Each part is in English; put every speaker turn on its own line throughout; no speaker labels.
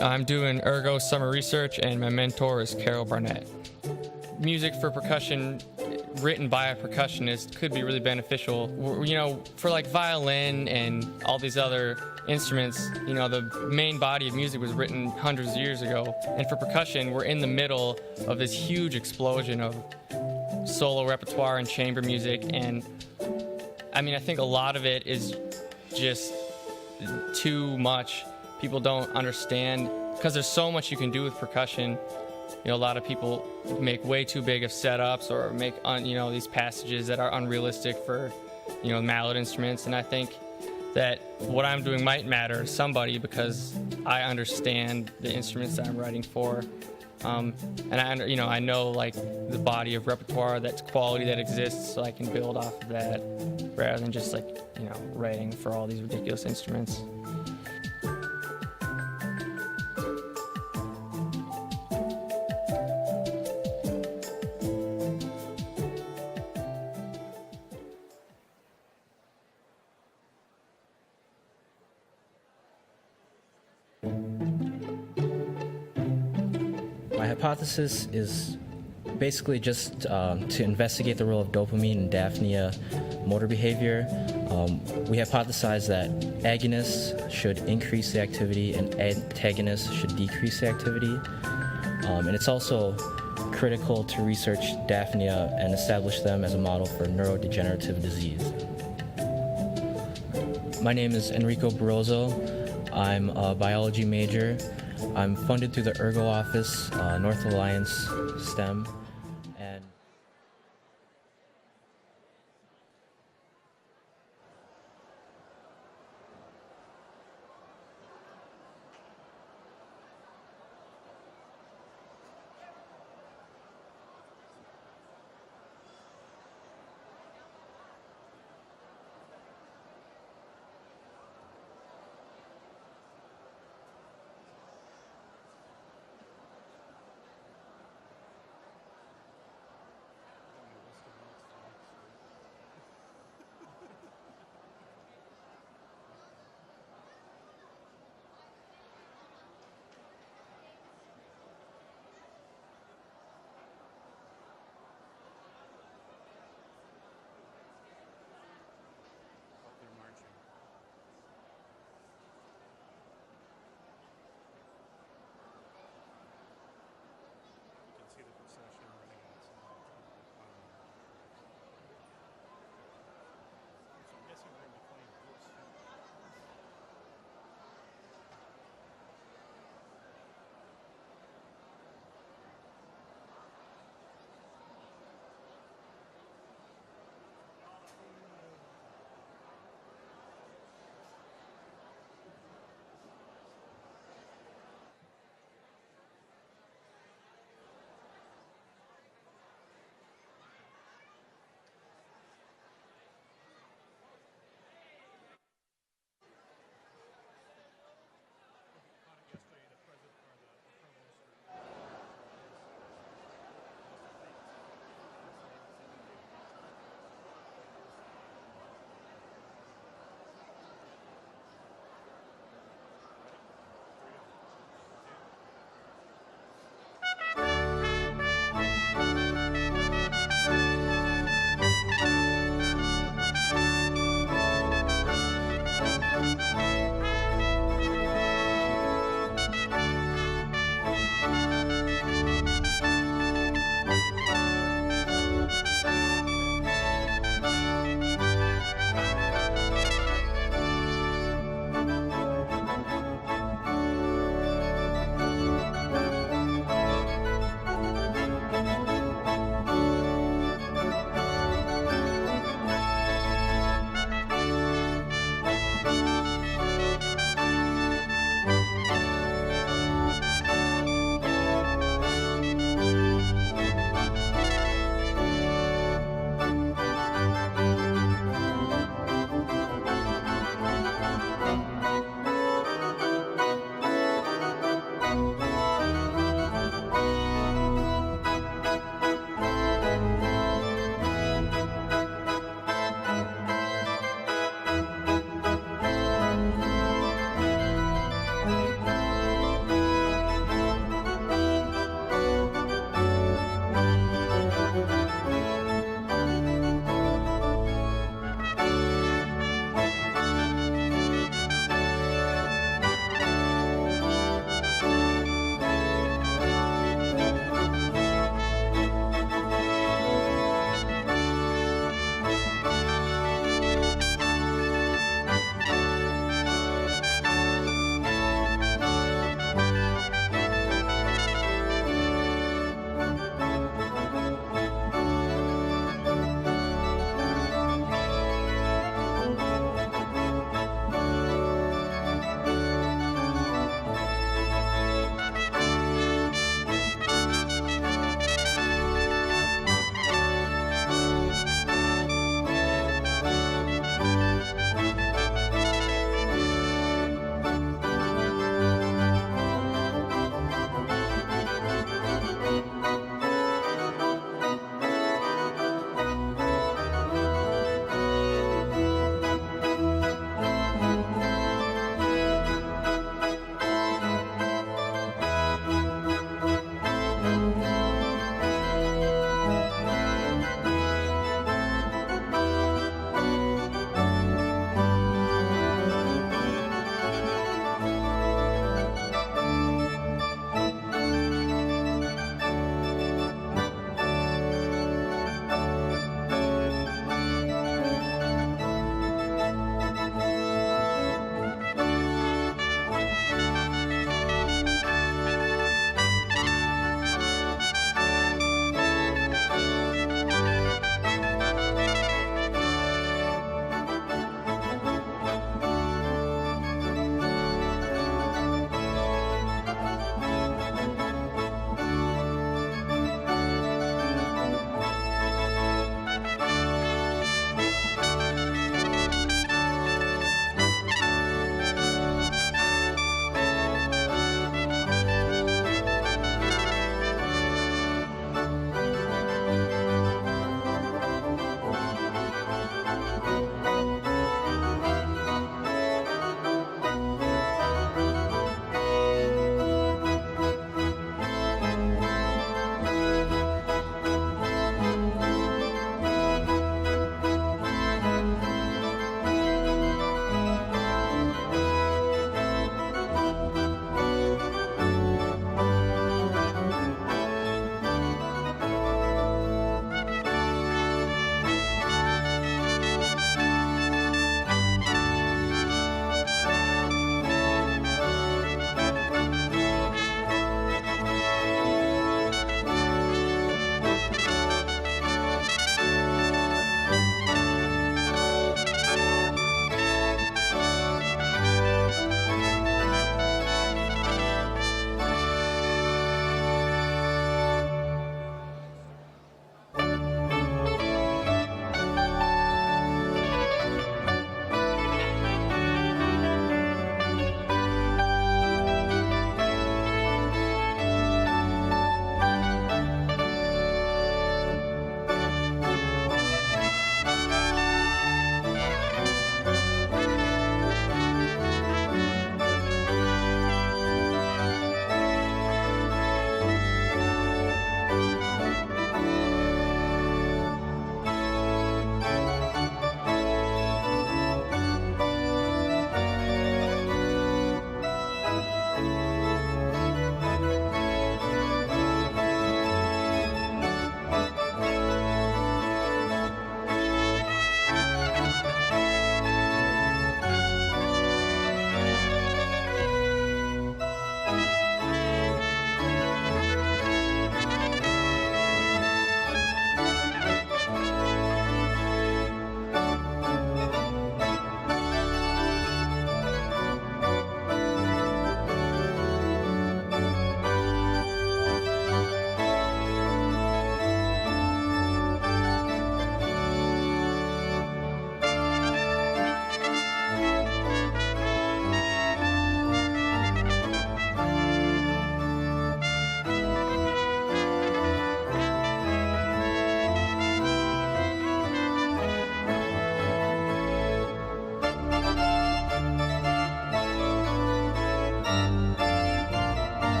I'm doing ergo summer research, and my mentor is Carol Barnett. Music for percussion written by a percussionist could be really beneficial. For like violin and all these other instruments, the main body of music was written hundreds of years ago. And for percussion, we're in the middle of this huge explosion of solo repertoire and chamber music. And I think a lot of it is just too much. People don't understand because there's so much you can do with percussion. A lot of people make way too big of setups or make these passages that are unrealistic for mallet instruments. And I think that what I'm doing might matter to somebody because I understand the instruments that I'm writing for, and I know like the body of repertoire, that's quality that exists, so I can build off of that rather than just writing for all these ridiculous instruments.
My hypothesis is basically just to investigate the role of dopamine in Daphnia motor behavior. We hypothesize that agonists should increase the activity and antagonists should decrease the activity. And it's also critical to research Daphnia and establish them as a model for neurodegenerative disease. My name is Enrico Barroso. I'm a biology major. I'm funded through the Ergo Office, North Alliance STEM, and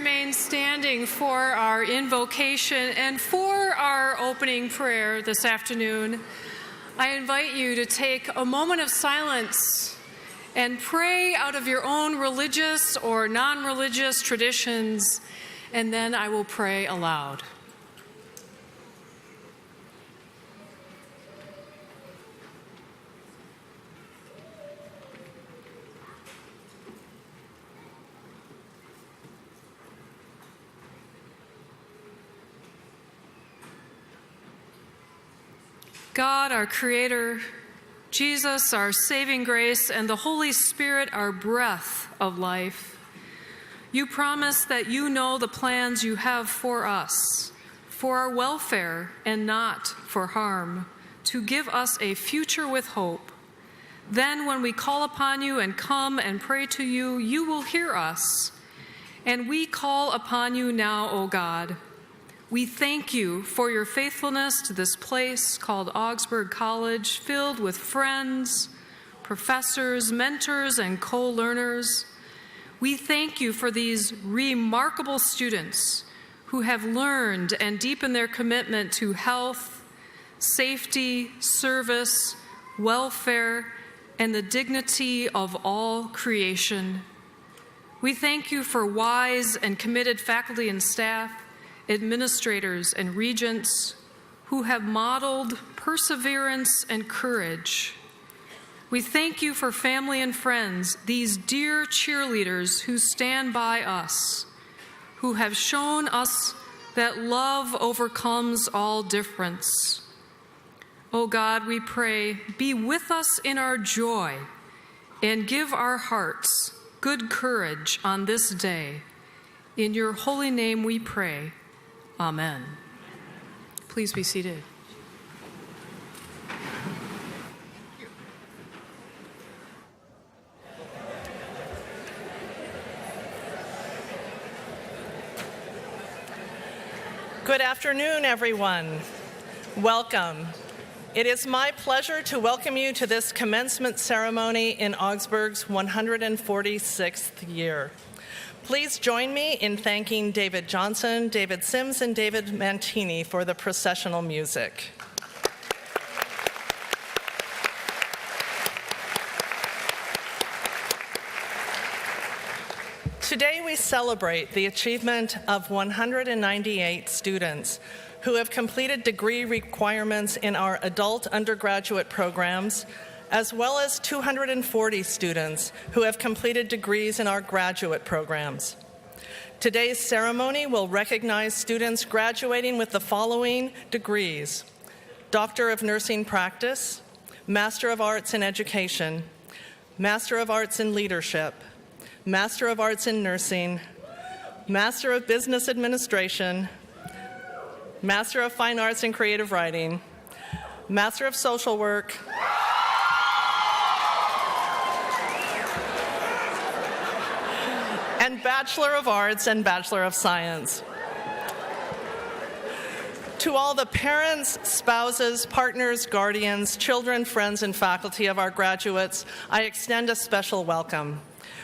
remain standing for our invocation and for our opening prayer this afternoon, I invite you to take a moment of silence and pray out of your own religious or non-religious traditions, and then I will pray aloud. God, our Creator, Jesus, our saving grace, and the Holy Spirit, our breath of life, you promise that you know the plans you have for us, for our welfare and not for harm, to give us a future with hope. Then when we call upon you and come and pray to you, you will hear us. And we call upon you now, O God. We thank you for your faithfulness to this place called Augsburg College, filled with friends, professors, mentors, and co-learners. We thank you for these remarkable students who have learned and deepened their commitment to health, safety, service, welfare, and the dignity of all creation. We thank you for wise and committed faculty and staff, administrators and regents who have modeled perseverance and courage. We thank you for family and friends, these dear cheerleaders who stand by us, who have shown us that love overcomes all difference. Oh God, we pray, be with us in our joy and give our hearts good courage on this day. In your holy name we pray. Amen. Please be seated.
Good afternoon, everyone. Welcome. It is my pleasure to welcome you to this commencement ceremony in Augsburg's 146th year. Please join me in thanking David Johnson, David Sims, and David Mantini for the processional music. Today we celebrate the achievement of 198 students who have completed degree requirements in our adult undergraduate programs, as well as 240 students who have completed degrees in our graduate programs. Today's ceremony will recognize students graduating with the following degrees: Doctor of Nursing Practice, Master of Arts in Education, Master of Arts in Leadership, Master of Arts in Nursing, Master of Business Administration, Master of Fine Arts in Creative Writing, Master of Social Work, and Bachelor of Arts and Bachelor of Science. To all the parents, spouses, partners, guardians, children, friends, and faculty of our graduates, I extend a special welcome.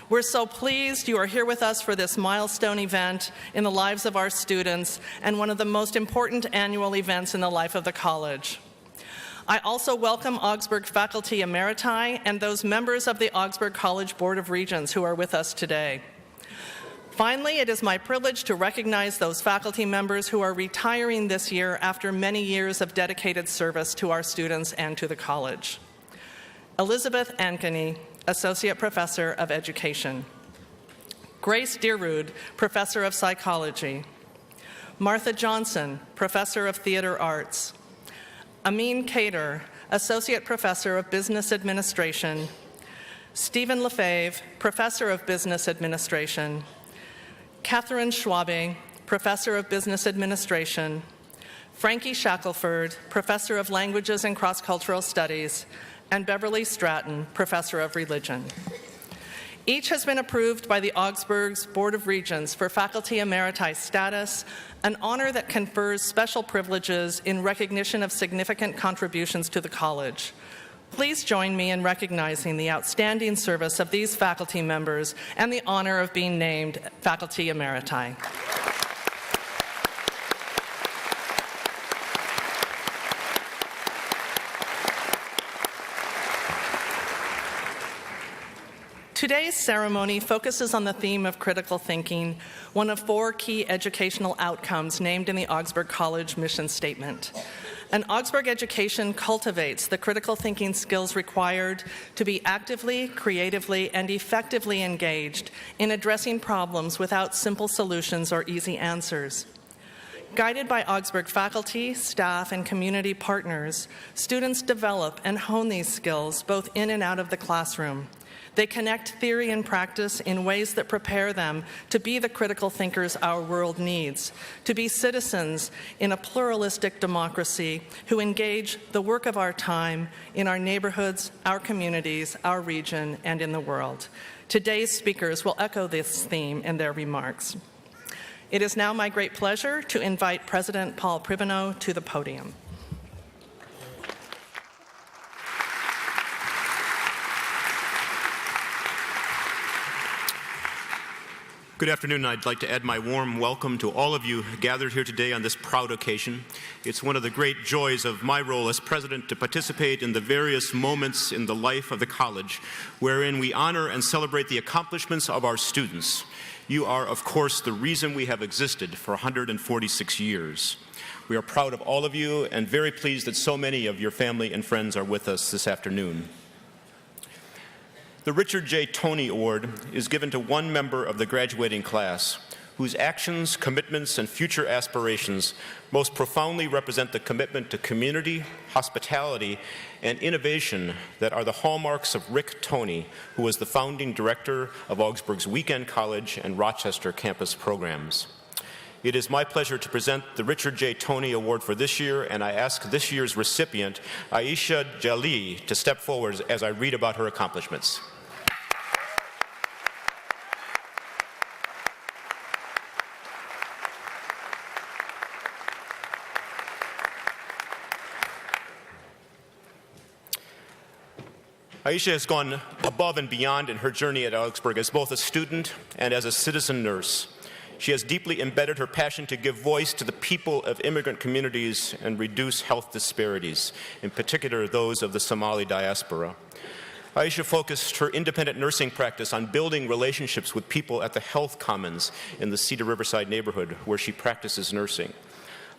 We're so pleased you are here with us for this milestone event in the lives of our students and one of the most important annual events in the life of the college. I also welcome Augsburg faculty emeriti and those members of the Augsburg College Board of Regents who are with us today. Finally, it is my privilege to recognize those faculty members who are retiring this year after many years of dedicated service to our students and to the college. Elizabeth Ankeny, Associate Professor of Education. Grace Deerwood, Professor of Psychology. Martha Johnson, Professor of Theater Arts. Amin Kader, Associate Professor of Business Administration. Stephen Lefebvre, Professor of Business Administration. Catherine Schwabe, Professor of Business Administration. Frankie Shackelford, Professor of Languages and Cross-Cultural Studies, and Beverly Stratton, Professor of Religion. Each has been approved by the Augsburg's Board of Regents for faculty emeriti status, an honor that confers special privileges in recognition of significant contributions to the college. Please join me in recognizing the outstanding service of these faculty members and the honor of being named Faculty Emeriti. Today's ceremony focuses on the theme of critical thinking, one of 4 key educational outcomes named in the Augsburg College mission statement. An Augsburg education cultivates the critical thinking skills required to be actively, creatively, and effectively engaged in addressing problems without simple solutions or easy answers. Guided by Augsburg faculty, staff, and community partners, students develop and hone these skills both in and out of the classroom. They connect theory and practice in ways that prepare them to be the critical thinkers our world needs, to be citizens in a pluralistic democracy who engage the work of our time in our neighborhoods, our communities, our region, and in the world. Today's speakers will echo this theme in their remarks. It is now my great pleasure to invite President Paul Priveno to the podium.
Good afternoon. I'd like to add my warm welcome to all of you gathered here today on this proud occasion. It's one of the great joys of my role as president to participate in the various moments in the life of the college wherein we honor and celebrate the accomplishments of our students. You are, of course, the reason we have existed for 146 years. We are proud of all of you and very pleased that so many of your family and friends are with us this afternoon. The Richard J. Toney Award is given to one member of the graduating class whose actions, commitments, and future aspirations most profoundly represent the commitment to community, hospitality, and innovation that are the hallmarks of Rick Toney, who was the founding director of Augsburg's Weekend College and Rochester campus programs. It is my pleasure to present the Richard J. Toney Award for this year, and I ask this year's recipient, Aisha Jalil, to step forward as I read about her accomplishments. Aisha has gone above and beyond in her journey at Augsburg as both a student and as a citizen nurse. She has deeply embedded her passion to give voice to the people of immigrant communities and reduce health disparities, in particular those of the Somali diaspora. Aisha focused her independent nursing practice on building relationships with people at the Health Commons in the Cedar Riverside neighborhood where she practices nursing.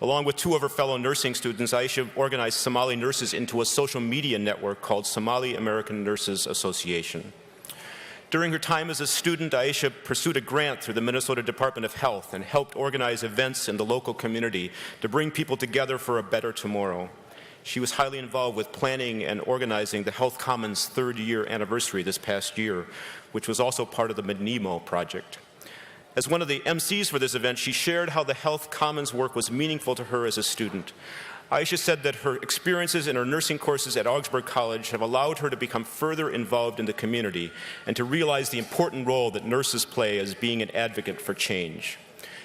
Along with 2 of her fellow nursing students, Aisha organized Somali nurses into a social media network called Somali American Nurses Association. During her time as a student, Aisha pursued a grant through the Minnesota Department of Health and helped organize events in the local community to bring people together for a better tomorrow. She was highly involved with planning and organizing the Health Commons' 3rd year anniversary this past year, which was also part of the MNEMO project. As one of the MCs for this event, she shared how the Health Commons work was meaningful to her as a student. Aisha said that her experiences in her nursing courses at Augsburg College have allowed her to become further involved in the community and to realize the important role that nurses play as being an advocate for change.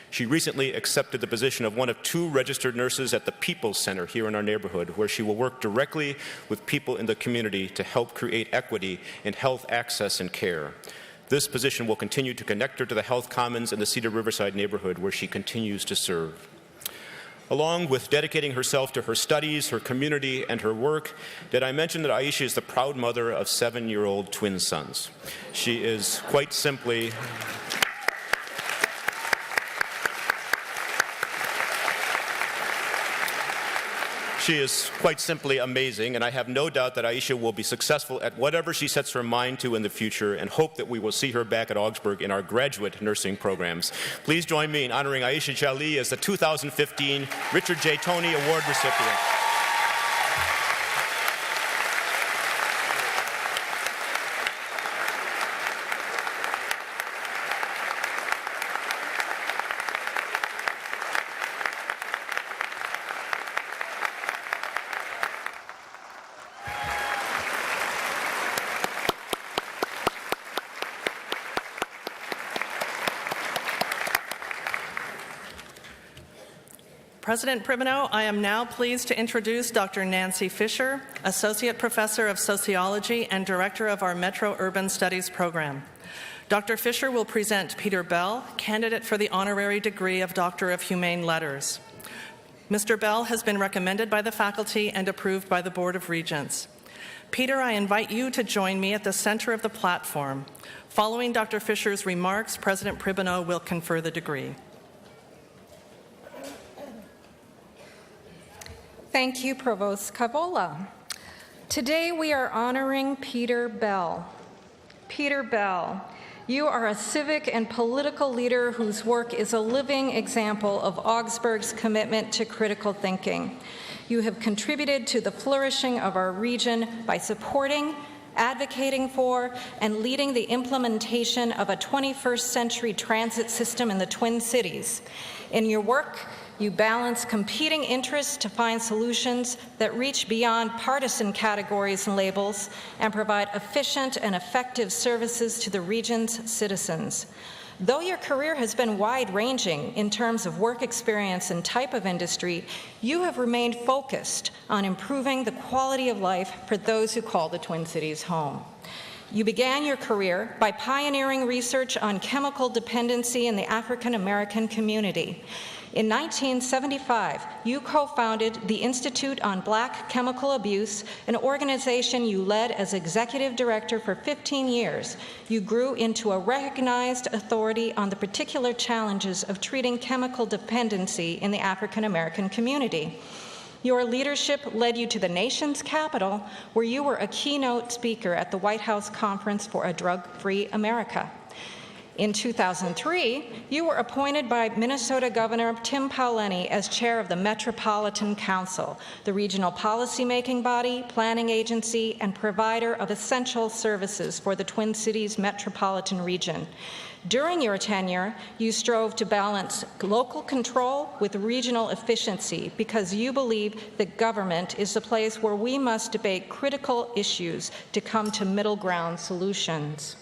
She recently accepted the position of one of 2 registered nurses at the People's Center here in our neighborhood, where she will work directly with people in the community to help create equity in health access and care. This position will continue to connect her to the Health Commons in the Cedar Riverside neighborhood where she continues to serve. Along with dedicating herself to her studies, her community, and her work, did I mention that Aisha is the proud mother of 7-year-old twin sons. She is quite simply She is quite simply amazing, and I have no doubt that Aisha will be successful at whatever she sets her mind to in the future, and hope that we will see her back at Augsburg in our graduate nursing programs. Please join me in honoring Aisha Jalil as the 2015 Richard J. Toney Award recipient.
President Pribenow, I am now pleased to introduce Dr. Nancy Fisher, Associate Professor of Sociology and Director of our Metro Urban Studies program. Dr. Fisher will present Peter Bell, candidate for the honorary degree of Doctor of Humane Letters. Mr. Bell has been recommended by the faculty and approved by the Board of Regents. Peter, I invite you to join me at the center of the platform. Following Dr. Fisher's remarks, President Pribenow will confer the degree.
Thank you, Provost Cavola. Today we are honoring Peter Bell. Peter Bell, you are a civic and political leader whose work is a living example of Augsburg's commitment to critical thinking. You have contributed to the flourishing of our region by supporting, advocating for, and leading the implementation of a 21st century transit system in the Twin Cities. In your work, you balance competing interests to find solutions that reach beyond partisan categories and labels and provide efficient and effective services to the region's citizens. Though your career has been wide-ranging in terms of work experience and type of industry, you have remained focused on improving the quality of life for those who call the Twin Cities home. You began your career by pioneering research on chemical dependency in the African American community. In 1975, you co-founded the Institute on Black Chemical Abuse, an organization you led as executive director for 15 years. You grew into a recognized authority on the particular challenges of treating chemical dependency in the African American community. Your leadership led you to the nation's capital, where you were a keynote speaker at the White House Conference for a Drug-Free America. In 2003, you were appointed by Minnesota Governor Tim Pawlenty as chair of the Metropolitan Council, the regional policymaking body, planning agency, and provider of essential services for the Twin Cities metropolitan region. During your tenure, you strove to balance local control with regional efficiency because you believe that government is the place where we must debate critical issues to come to middle ground solutions.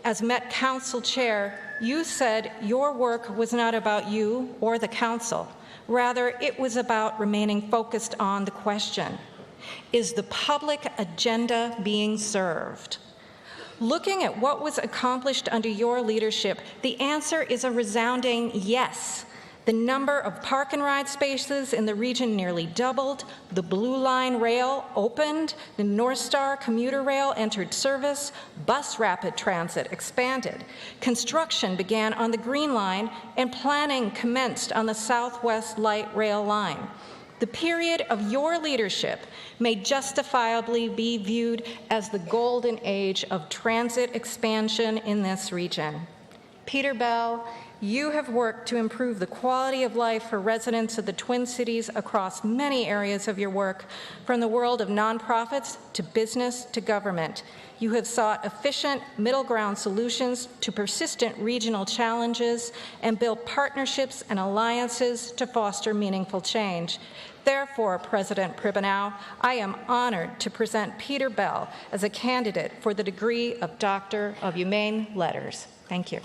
As Met Council Chair, you said your work was not about you or the Council. Rather, it was about remaining focused on the question, is the public agenda being served? Looking at what was accomplished under your leadership, the answer is a resounding yes. The number of park and ride spaces in the region nearly doubled, the Blue Line rail opened, the North Star commuter rail entered service, bus rapid transit expanded, construction began on the Green Line, and planning commenced on the Southwest Light Rail line. The period of your leadership may justifiably be viewed as the golden age of transit expansion in this region. Peter Bell, you have worked to improve the quality of life for residents of the Twin Cities across many areas of your work, from the world of nonprofits to business to government. You have sought efficient middle ground solutions to persistent regional challenges and built partnerships and alliances to foster meaningful change. Therefore, President Pribenow, I am honored to present Peter Bell as a candidate for the degree of Doctor of Humane Letters. Thank you.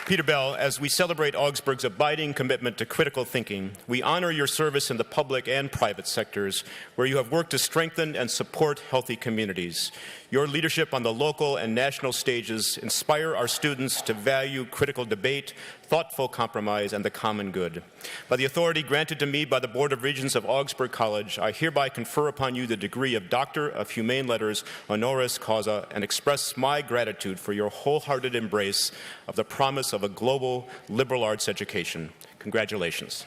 Peter Bell, as we celebrate Augsburg's abiding commitment to critical thinking, we honor your service in the public and private sectors, where you have worked to strengthen and support healthy communities. Your leadership on the local and national stages inspire our students to value critical debate, thoughtful compromise, and the common good. By the authority granted to me by the Board of Regents of Augsburg College, I hereby confer upon you the degree of Doctor of Humane Letters honoris causa and express my gratitude for your wholehearted embrace of the promise of a global liberal arts education. Congratulations.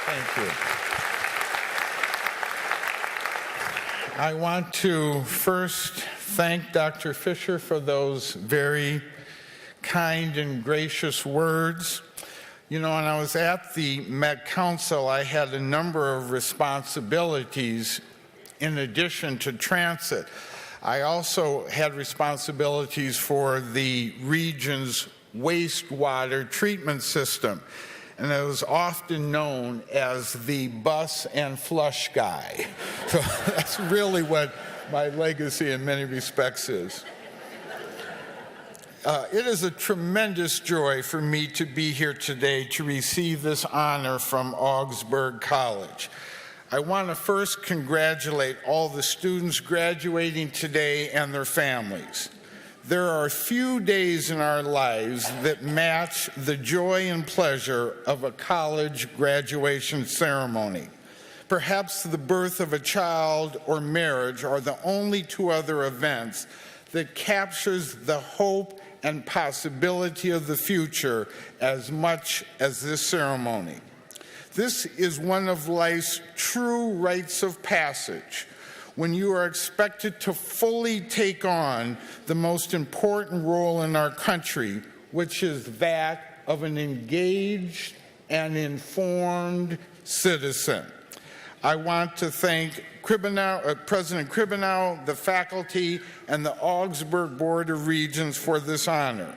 Thank you. I want to first thank Dr. Fisher for those very kind and gracious words. You know, when I was at the Met Council, I had a number of responsibilities in addition to transit. I also had responsibilities for the region's wastewater treatment system, and I was often known as the bus and flush guy. So that's really what my legacy in many respects is. It is a tremendous joy for me to be here today to receive this honor from Augsburg College. I want to first congratulate all the students graduating today and their families. There are few days in our lives that match the joy and pleasure of a college graduation ceremony. Perhaps the birth of a child or marriage are the only two other events that captures the hope and possibility of the future as much as this ceremony. This is one of life's true rites of passage, when you are expected to fully take on the most important role in our country, which is that of an engaged and informed citizen. I want to thank President Kribbenau, the faculty, and the Augsburg Board of Regents for this honor.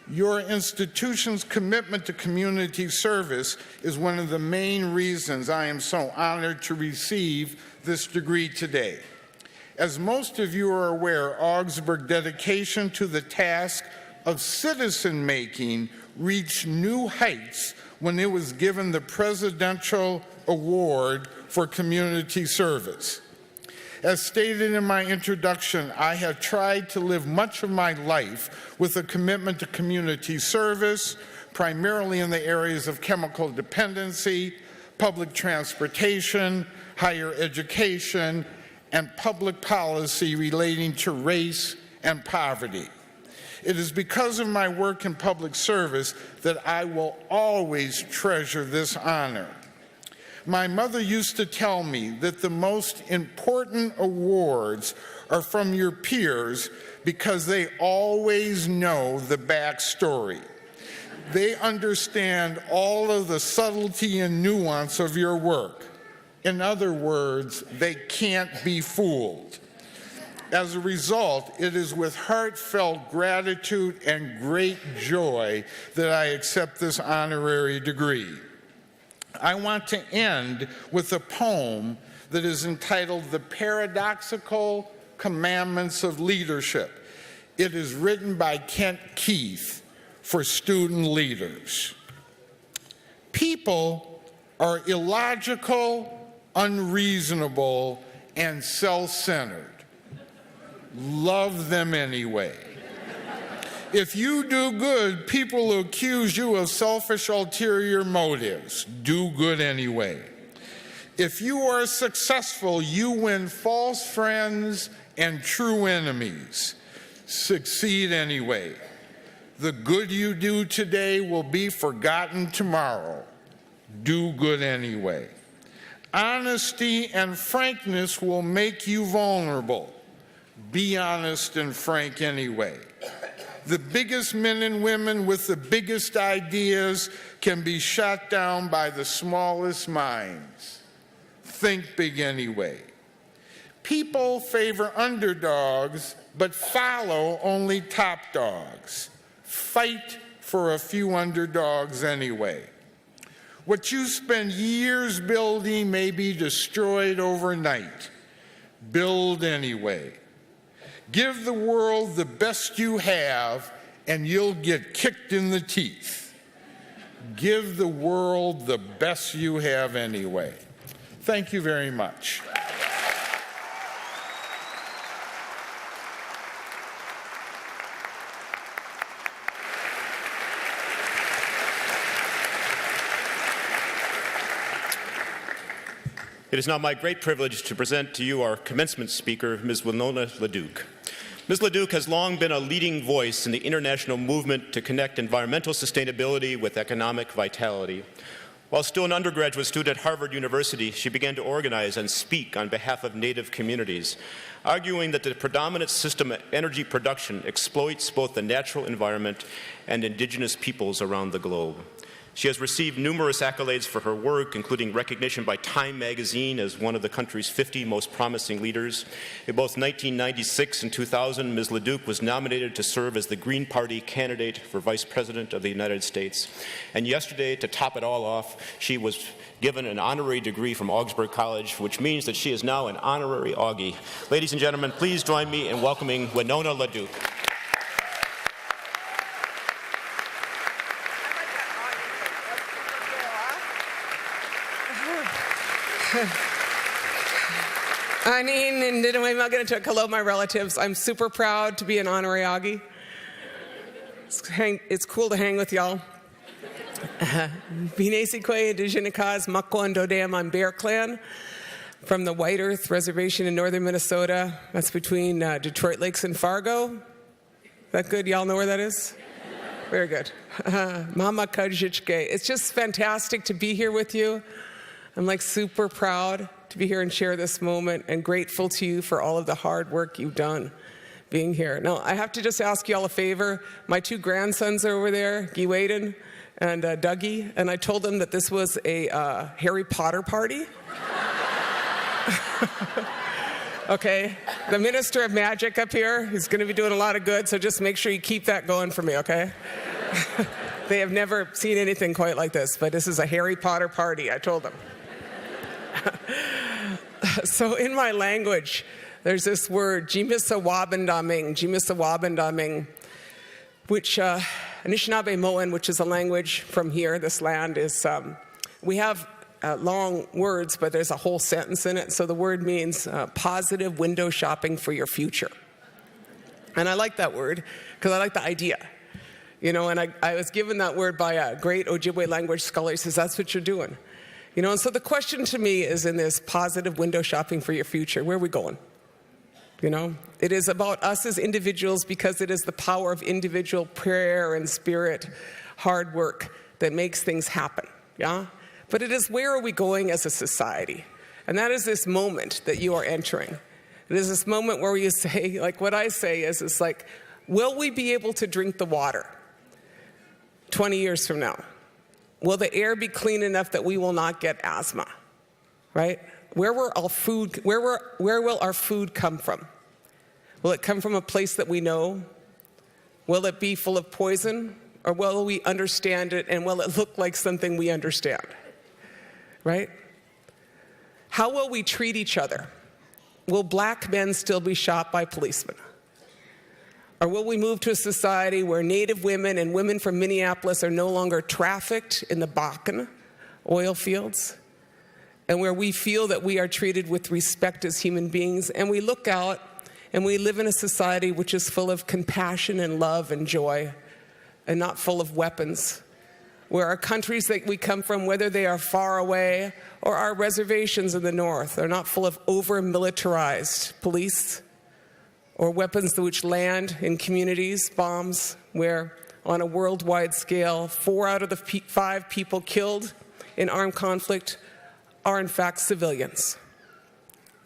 Your institution's commitment to community service is one of the main reasons I am so honored to receive this degree today. As most of you are aware, Augsburg's dedication to the task of citizen-making reached new heights when it was given the Presidential Award for Community Service. As stated in my introduction, I have tried to live much of my life with a commitment to community service, primarily in the areas of chemical dependency, public transportation, higher education, and public policy relating to race and poverty. It is because of my work in public service that I will always treasure this honor. My mother used to tell me that the most important awards are from your peers because they always know the backstory. They understand all of the subtlety and nuance of your work. In other words, they can't be fooled. As a result, it is with heartfelt gratitude and great joy that I accept this honorary degree. I want to end with a poem that is entitled The Paradoxical Commandments of Leadership. It is written by Kent Keith for student leaders. People are illogical, unreasonable, and self-centered. Love them anyway. If you do good, people will accuse you of selfish ulterior motives. Do good anyway. If you are successful, you win false friends and true enemies. Succeed anyway. The good you do today will be forgotten tomorrow. Do good anyway. Honesty and frankness will make you vulnerable. Be honest and frank anyway. The biggest men and women with the biggest ideas can be shot down by the smallest minds. Think big anyway. People favor underdogs, but follow only top dogs. Fight for a few underdogs anyway. What you spend years building may be destroyed overnight. Build anyway. Give the world the best you have, and you'll get kicked in the teeth. Give the world the best you have anyway. Thank you very much.
It is now my great privilege to present to you our commencement speaker, Ms. Winona LeDuc. Ms. LeDuc has long been a leading voice in the international movement to connect environmental sustainability with economic vitality. While still an undergraduate student at Harvard University, she began to organize and speak on behalf of Native communities, arguing that the predominant system of energy production exploits both the natural environment and indigenous peoples around the globe. She has received numerous accolades for her work, including recognition by Time magazine as one of the country's 50 most promising leaders. In both 1996 and 2000, Ms. LeDuc was nominated to serve as the Green Party candidate for Vice President of the United States. And yesterday, to top it all off, she was given an honorary degree from Augsburg College, which means that she is now an honorary Augie. Ladies and gentlemen, please join me in welcoming Winona LeDuc.
Hello, my relatives. I'm super proud to be an honorary Augie. It's cool to hang with y'all. Binesikwe Dijinikas Makwan on Bear Clan from the White Earth Reservation in northern Minnesota. That's between Detroit Lakes and Fargo. Is that good? Y'all know where that is? Very good. Mama Kajichke. It's just fantastic to be here with you. I'm like super proud to be here and share this moment and grateful to you for all of the hard work you've done being here. Now, I have to just ask you all a favor. My two grandsons are over there, Giwaden and Dougie, and I told them that this was a Harry Potter party. Okay, the Minister of Magic up here, he's going to be doing a lot of good, so just make sure you keep that going for me, okay? They have never seen anything quite like this, but this is a Harry Potter party, I told them. So in my language, there's this word, jimisawabandaming, which Anishinaabe Moan, which is a language from here, this land, is, we have long words, but there's a whole sentence in it. So the word means positive window shopping for your future. And I like that word because I like the idea. You know, and I was given that word by a great Ojibwe language scholar. He says, that's what you're doing. You know, and so the question to me is in this positive window shopping for your future, where are we going? You know, it is about us as individuals because it is the power of individual prayer and spirit, hard work that makes things happen, yeah? But it is where are we going as a society? And that is this moment that you are entering. It is this moment where you say, like what I say is, it's like, will we be able to drink the water 20 years from now? Will the air be clean enough that we will not get asthma, right? Where will our food come from? Will it come from a place that we know? Will it be full of poison? Or will we understand it and will it look like something we understand, right? How will we treat each other? Will black men still be shot by policemen? Or will we move to a society where Native women and women from Minneapolis are no longer trafficked in the Bakken oil fields, and where we feel that we are treated with respect as human beings, and we look out and we live in a society which is full of compassion and love and joy, and not full of weapons, where our countries that we come from, whether they are far away or our reservations in the north, are not full of over-militarized police or weapons which land in communities, bombs, where on a worldwide scale, 4 out of the 5 people killed in armed conflict are in fact civilians.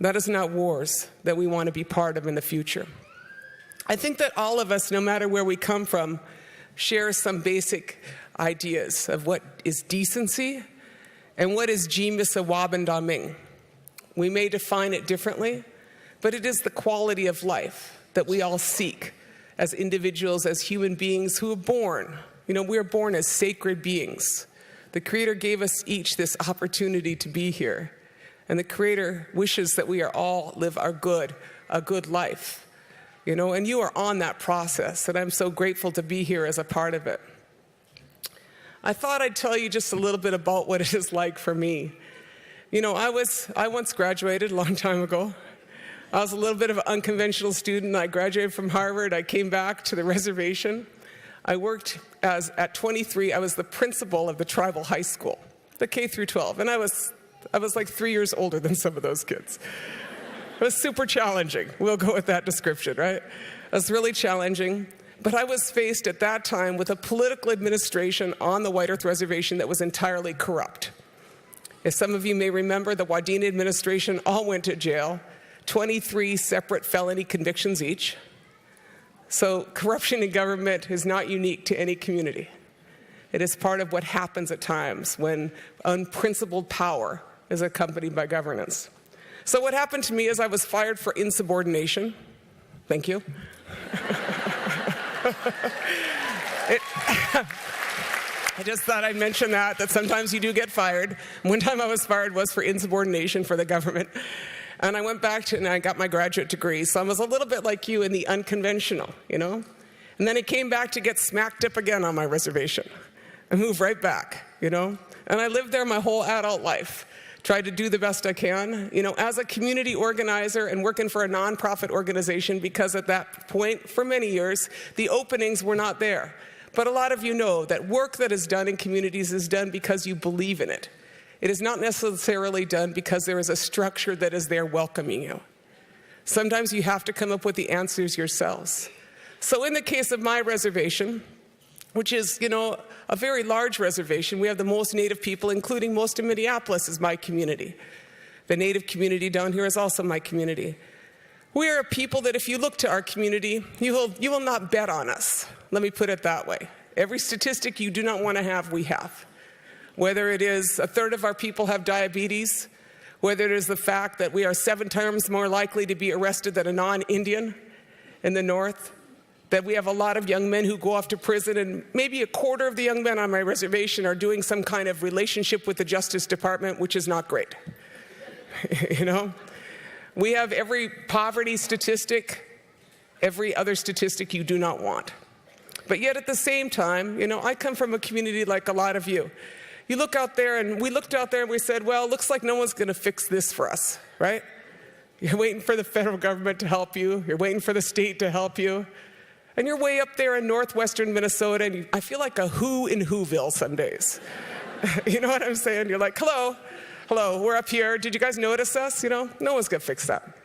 That is not wars that we want to be part of in the future. I think that all of us, no matter where we come from, share some basic ideas of what is decency and what is jimisawabandaming. We may define it differently, but it is the quality of life that we all seek as individuals, as human beings who are born. You know, we are born as sacred beings. The Creator gave us each this opportunity to be here. And the Creator wishes that we are all live a good life. You know, and you are on that process, and I'm so grateful to be here as a part of it. I thought I'd tell you just a little bit about what it is like for me. You know, I once graduated a long time ago. I was a little bit of an unconventional student. I graduated from Harvard. I came back to the reservation. I worked at 23, I was the principal of the tribal high school, the K through 12, and I was like 3 years older than some of those kids. It was super challenging. We'll go with that description, right? It was really challenging. But I was faced at that time with a political administration on the White Earth Reservation that was entirely corrupt. As some of you may remember, the Wadena administration all went to jail, 23 separate felony convictions each. So corruption in government is not unique to any community. It is part of what happens at times when unprincipled power is accompanied by governance. So what happened to me is I was fired for insubordination. Thank you. I just thought I'd mention that sometimes you do get fired. One time I was fired was for insubordination for the government. And I went back and I got my graduate degree. So I was a little bit like you in the unconventional, you know? And then I came back to get smacked up again on my reservation. I moved right back, you know? And I lived there my whole adult life. Tried to do the best I can, you know, as a community organizer and working for a nonprofit organization, because at that point, for many years, the openings were not there. But a lot of you know that work that is done in communities is done because you believe in it. It is not necessarily done because there is a structure that is there welcoming you. Sometimes you have to come up with the answers yourselves. So in the case of my reservation, which is, you know, a very large reservation, we have the most Native people, including most of Minneapolis is my community. The Native community down here is also my community. We are a people that if you look to our community, you will not bet on us. Let me put it that way. Every statistic you do not want to have, we have. Whether it is a third of our people have diabetes, whether it is the fact that we are 7 times more likely to be arrested than a non-Indian in the north, that we have a lot of young men who go off to prison, and maybe a quarter of the young men on my reservation are doing some kind of relationship with the Justice Department, which is not great. You know? We have every poverty statistic, every other statistic you do not want. But yet at the same time, you know, I come from a community like a lot of you. You look out there, and we looked out there and we said, well, it looks like no one's going to fix this for us, right? You're waiting for the federal government to help you. You're waiting for the state to help you. And you're way up there in northwestern Minnesota, and I feel like a who in Whoville some days. You know what I'm saying? You're like, hello, we're up here. Did you guys notice us? You know, no one's going to fix that.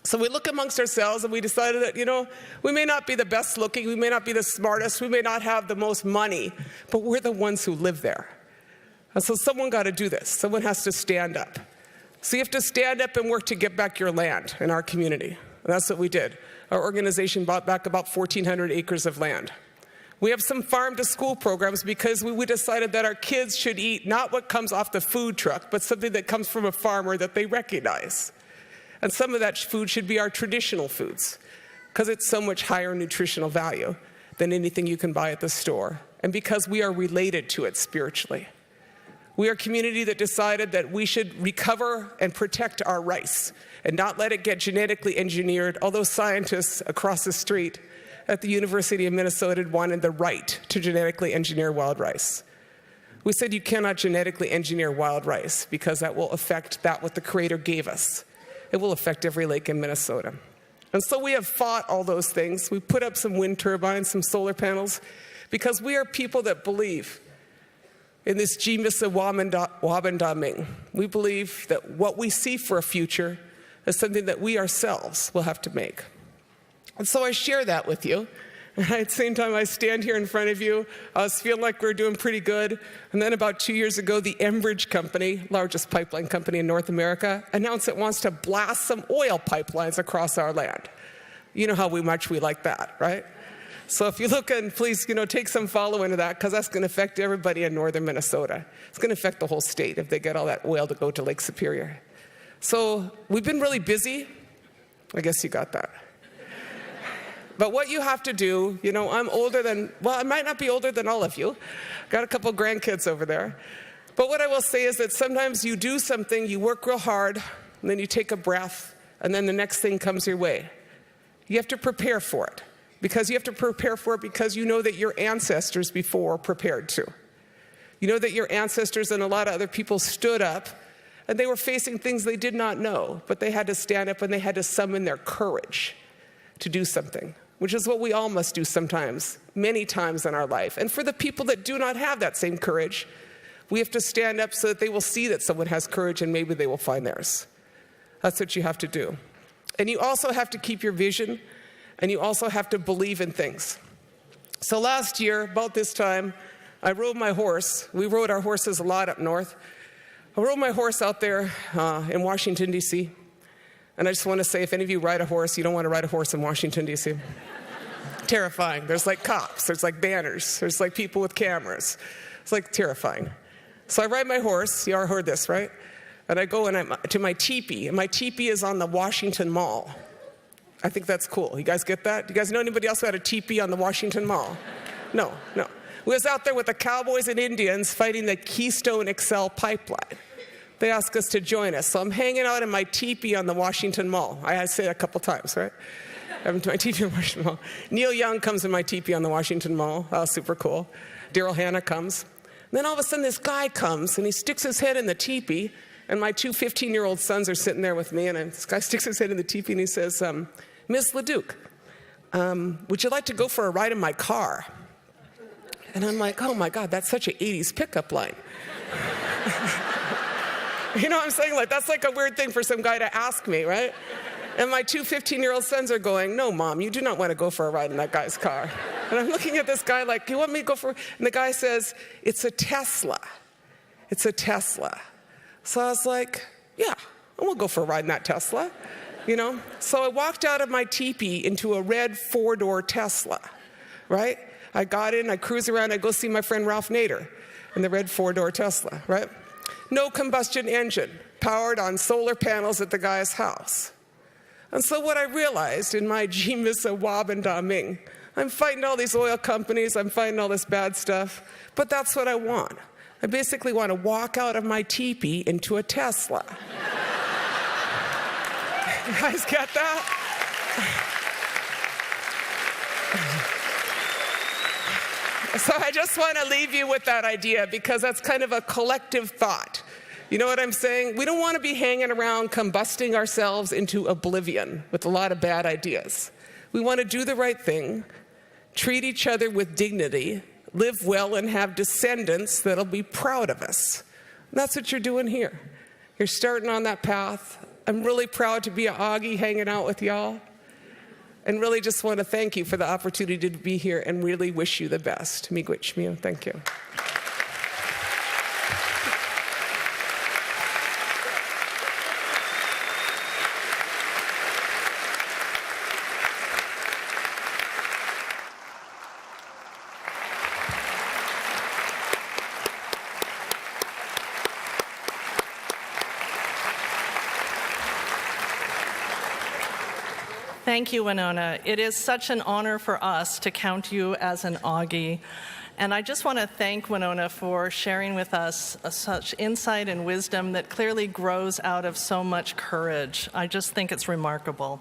So we look amongst ourselves, and we decided that, you know, we may not be the best looking, we may not be the smartest, we may not have the most money, but we're the ones who live there. And so someone got to do this. Someone has to stand up. So you have to stand up and work to get back your land in our community. And that's what we did. Our organization bought back about 1,400 acres of land. We have some farm-to-school programs because we decided that our kids should eat not what comes off the food truck, but something that comes from a farmer that they recognize. And some of that food should be our traditional foods, because it's so much higher nutritional value than anything you can buy at the store, and because we are related to it spiritually. We are a community that decided that we should recover and protect our rice and not let it get genetically engineered, although scientists across the street at the University of Minnesota wanted the right to genetically engineer wild rice. We said you cannot genetically engineer wild rice because that will affect that what the Creator gave us. It will affect every lake in Minnesota. And so we have fought all those things. We put up some wind turbines, some solar panels, because we are people that believe in this Jimisa Wabandaming. We believe that what we see for a future is something that we ourselves will have to make. And so I share that with you. And at the same time I stand here in front of you, I was feeling like we're doing pretty good. And then about 2 years ago, the Enbridge company, largest pipeline company in North America, announced it wants to blast some oil pipelines across our land. You know how much we like that, right? So if you look, and please, you know, take some follow into that, because that's going to affect everybody in northern Minnesota. It's going to affect the whole state if they get all that oil to go to Lake Superior. So we've been really busy. I guess you got that. But what you have to do, you know, I'm older than, well, I might not be older than all of you. Got a couple grandkids over there. But what I will say is that sometimes you do something, you work real hard, and then you take a breath, and then the next thing comes your way. You have to prepare for it. Because you have to prepare for it because you know that your ancestors before prepared to. You know that your ancestors and a lot of other people stood up, and they were facing things they did not know, but they had to stand up and they had to summon their courage to do something, which is what we all must do sometimes, many times in our life. And for the people that do not have that same courage, we have to stand up so that they will see that someone has courage and maybe they will find theirs. That's what you have to do. And you also have to keep your vision, and you also have to believe in things. So last year, about this time, I rode my horse. We rode our horses a lot up north. I rode my horse out there in Washington, D.C., and I just want to say, if any of you ride a horse, you don't want to ride a horse in Washington, D.C. terrifying. There's like cops, there's like banners, there's like people with cameras. It's like terrifying. So I ride my horse, you all heard this, right? And I go to my teepee, and my teepee is on the Washington Mall. I think that's cool. You guys get that? Do you guys know anybody else who had a teepee on the Washington Mall? No. We was out there with the cowboys and Indians fighting the Keystone XL pipeline. They asked us to join us. So I'm hanging out in my teepee on the Washington Mall. I had to say that a couple times, right? I'm in my teepee on the Washington Mall. Neil Young comes in my teepee on the Washington Mall. That was super cool. Daryl Hannah comes. And then all of a sudden this guy comes and he sticks his head in the teepee, and my two 15-year-old sons are sitting there with me, and this guy sticks his head in the teepee and he says, Miss LeDuc, would you like to go for a ride in my car? And I'm like, oh my God, that's such an 80s pickup line. You know what I'm saying? Like, that's like a weird thing for some guy to ask me, right? And my two 15-year-old sons are going, no, Mom, you do not want to go for a ride in that guy's car. And I'm looking at this guy like, you want me to go for, and the guy says, it's a Tesla. It's a Tesla. So I was like, yeah, I won't go for a ride in that Tesla, you know? So I walked out of my teepee into a red 4-door Tesla, right? I got in, I cruise around, I go see my friend Ralph Nader in the red 4-door Tesla, right? No combustion engine, powered on solar panels at the guy's house. And so what I realized in my Jimisa Wabandaming, I'm fighting all these oil companies, I'm fighting all this bad stuff, but that's what I want. I basically want to walk out of my teepee into a Tesla. You guys get that? So I just want to leave you with that idea, because that's kind of a collective thought. You know what I'm saying? We don't want to be hanging around combusting ourselves into oblivion with a lot of bad ideas. We want to do the right thing, treat each other with dignity, live well, and have descendants that'll be proud of us. And that's what you're doing here. You're starting on that path. I'm really proud to be an Augie hanging out with y'all. And really just want to thank you for the opportunity to be here and really wish you the best. Miigwech mio. Thank you.
Thank you, Winona. It is such an honor for us to count you as an Augie. And I just want to thank Winona for sharing with us such insight and wisdom that clearly grows out of so much courage. I just think it's remarkable.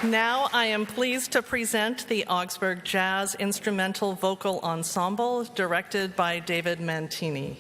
Now I am pleased to present the Augsburg Jazz Instrumental Vocal Ensemble, directed by David Mantini.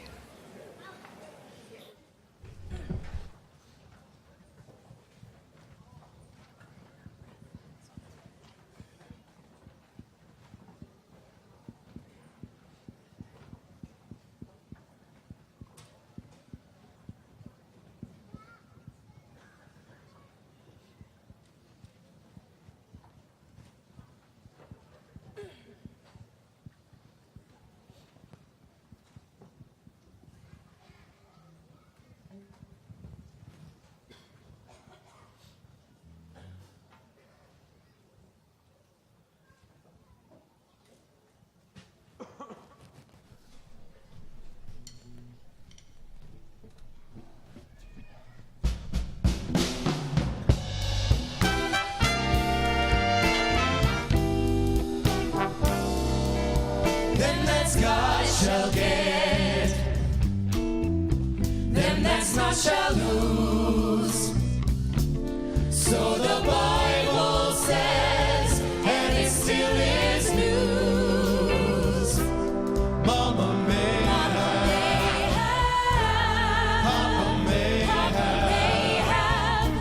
God shall get, them that's not shall lose. So the Bible says, and it still is news. Mama may have, Papa may have,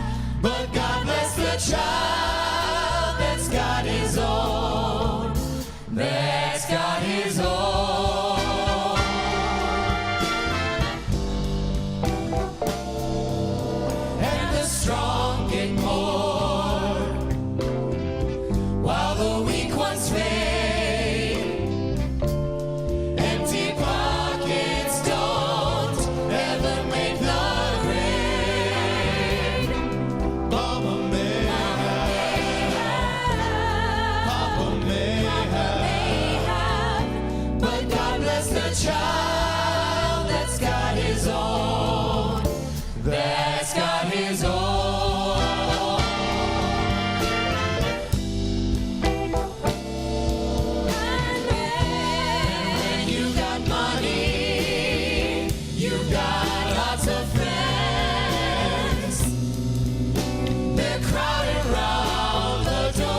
but God bless the child that's got his own, that's got his own. Empty pockets don't ever make the grade. the child that's got his own, that's got his own. And when you got money, you got lots of friends. They're crowded round the door.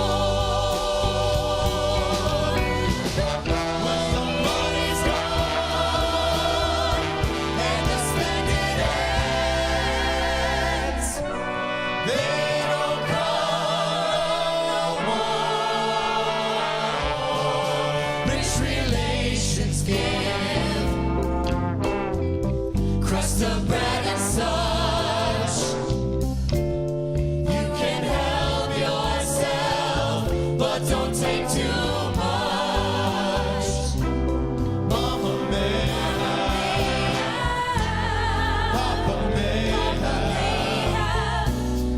Of bread and such, you can help yourself, but don't take too much. Mama may have, Papa may have,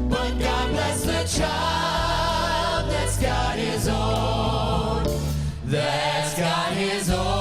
but God bless the child that's got his own, that's got his own.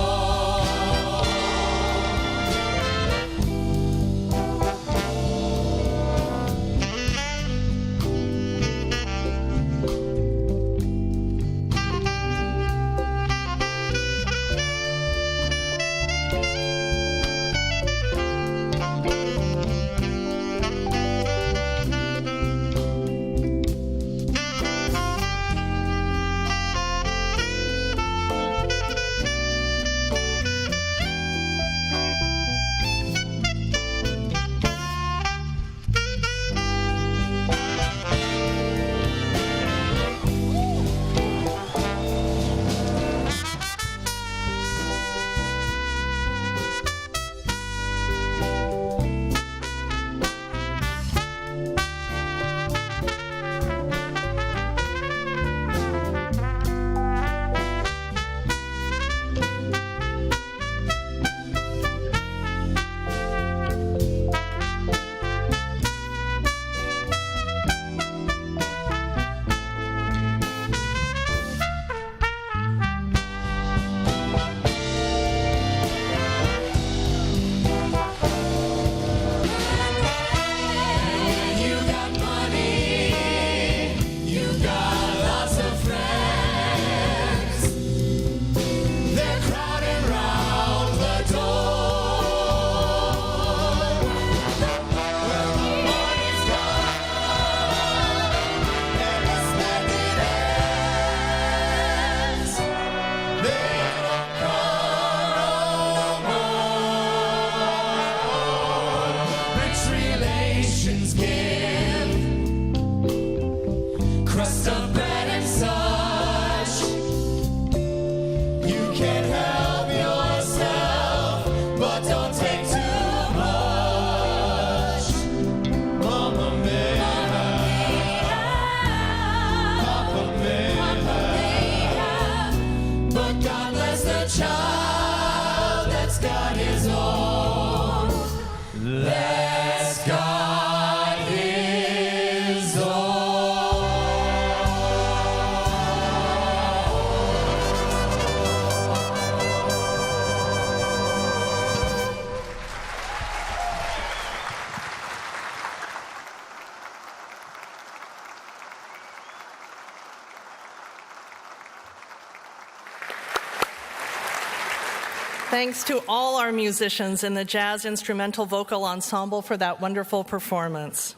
Thanks to all our musicians in the Jazz Instrumental Vocal Ensemble for that wonderful performance.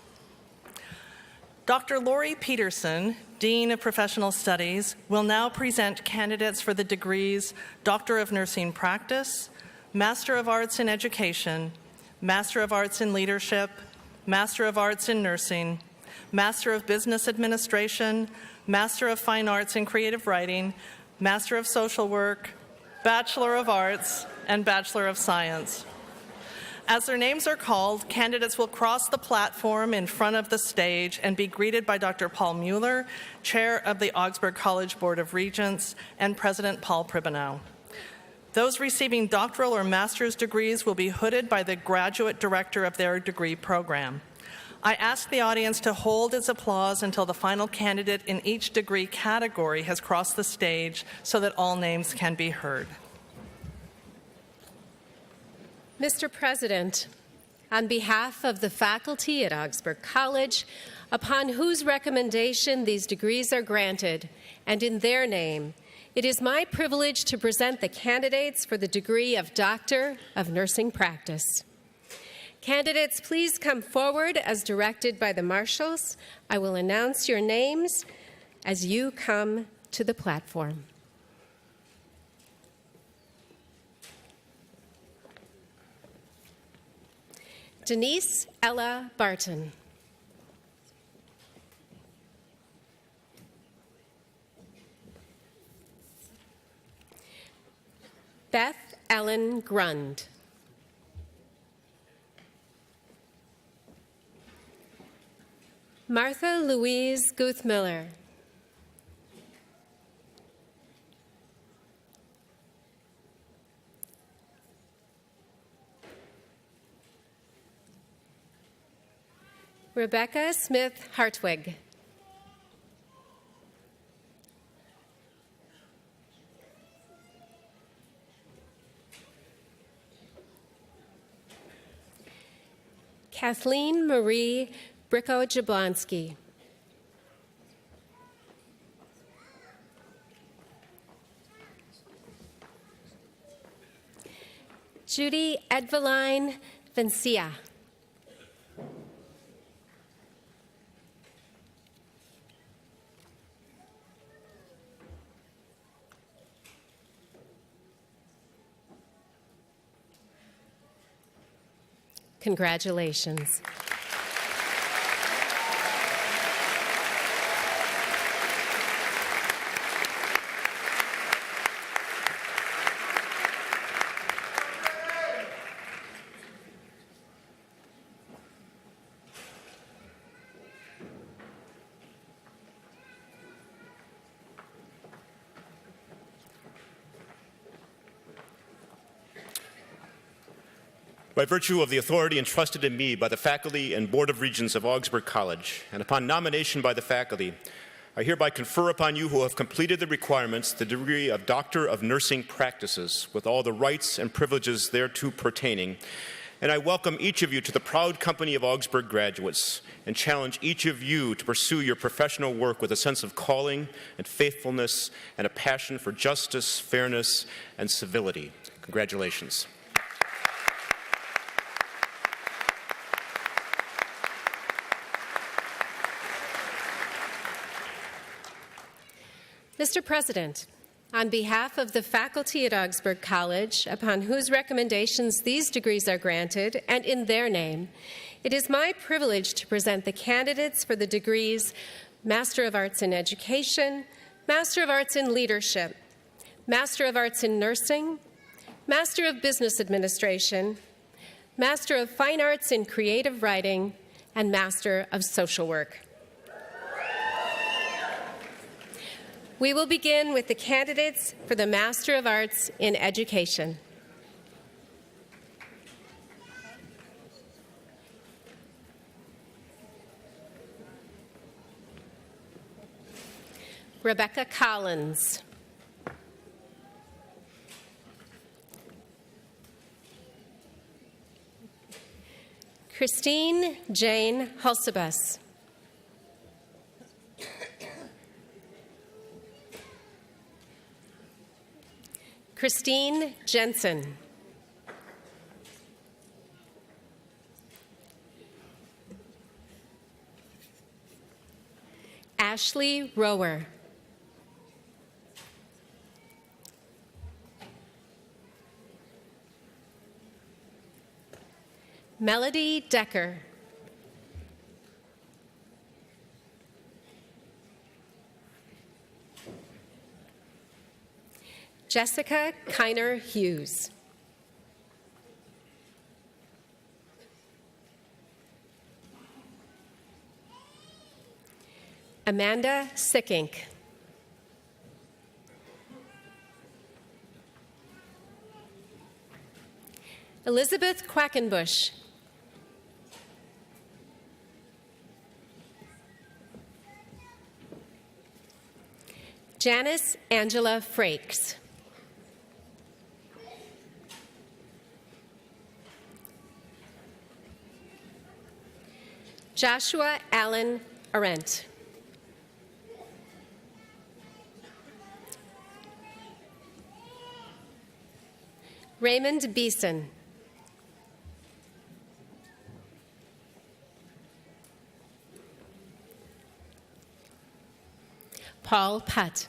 Dr. Lori Peterson, Dean of Professional Studies, will now present candidates for the degrees Doctor of Nursing Practice, Master of Arts in Education, Master of Arts in Leadership, Master of Arts in Nursing, Master of Business Administration, Master of Fine Arts in Creative Writing, Master of Social Work, Bachelor of Arts, and Bachelor of Science. As their names are called, candidates will cross the platform in front of the stage and be greeted by Dr. Paul Mueller, Chair of the Augsburg College Board of Regents, and President Paul Pribenow. Those receiving doctoral or master's degrees will be hooded by the graduate director of their degree program. I ask the audience to hold its applause until the final candidate in each degree category has crossed the stage so that all names can be heard.
Mr. President, on behalf of the faculty at Augsburg College, upon whose recommendation these degrees are granted, and in their name, it is my privilege to present the candidates for the degree of Doctor of Nursing Practice. Candidates, please come forward as directed by the marshals. I will announce your names as you come to the platform. Denise Ella Barton. Beth Ellen Grund. Martha Louise Guthmiller. Rebecca Smith Hartwig. Kathleen Marie Bricko-Jablonski. Judy Edveline Vencia. Congratulations.
By virtue of the authority entrusted in me by the faculty and Board of Regents of Augsburg College, and upon nomination by the faculty, I hereby confer upon you who have completed the requirements the degree of Doctor of Nursing Practices with all the rights and privileges thereto pertaining, and I welcome each of you to the proud company of Augsburg graduates and challenge each of you to pursue your professional work with a sense of calling and faithfulness and a passion for justice, fairness, and civility. Congratulations.
Mr. President, on behalf of the faculty at Augsburg College, upon whose recommendations these degrees are granted, and in their name, it is my privilege to present the candidates for the degrees Master of Arts in Education, Master of Arts in Leadership, Master of Arts in Nursing, Master of Business Administration, Master of Fine Arts in Creative Writing, and Master of Social Work. We will begin with the candidates for the Master of Arts in Education. Rebecca Collins. Christine Jane Hulsebus. Christine Jensen. Ashley Rower. Melody Decker. Jessica Kiner Hughes. Amanda Sickink. Elizabeth Quackenbush. Janice Angela Frakes. Joshua Allen Arendt. Raymond Beeson. Paul Putt.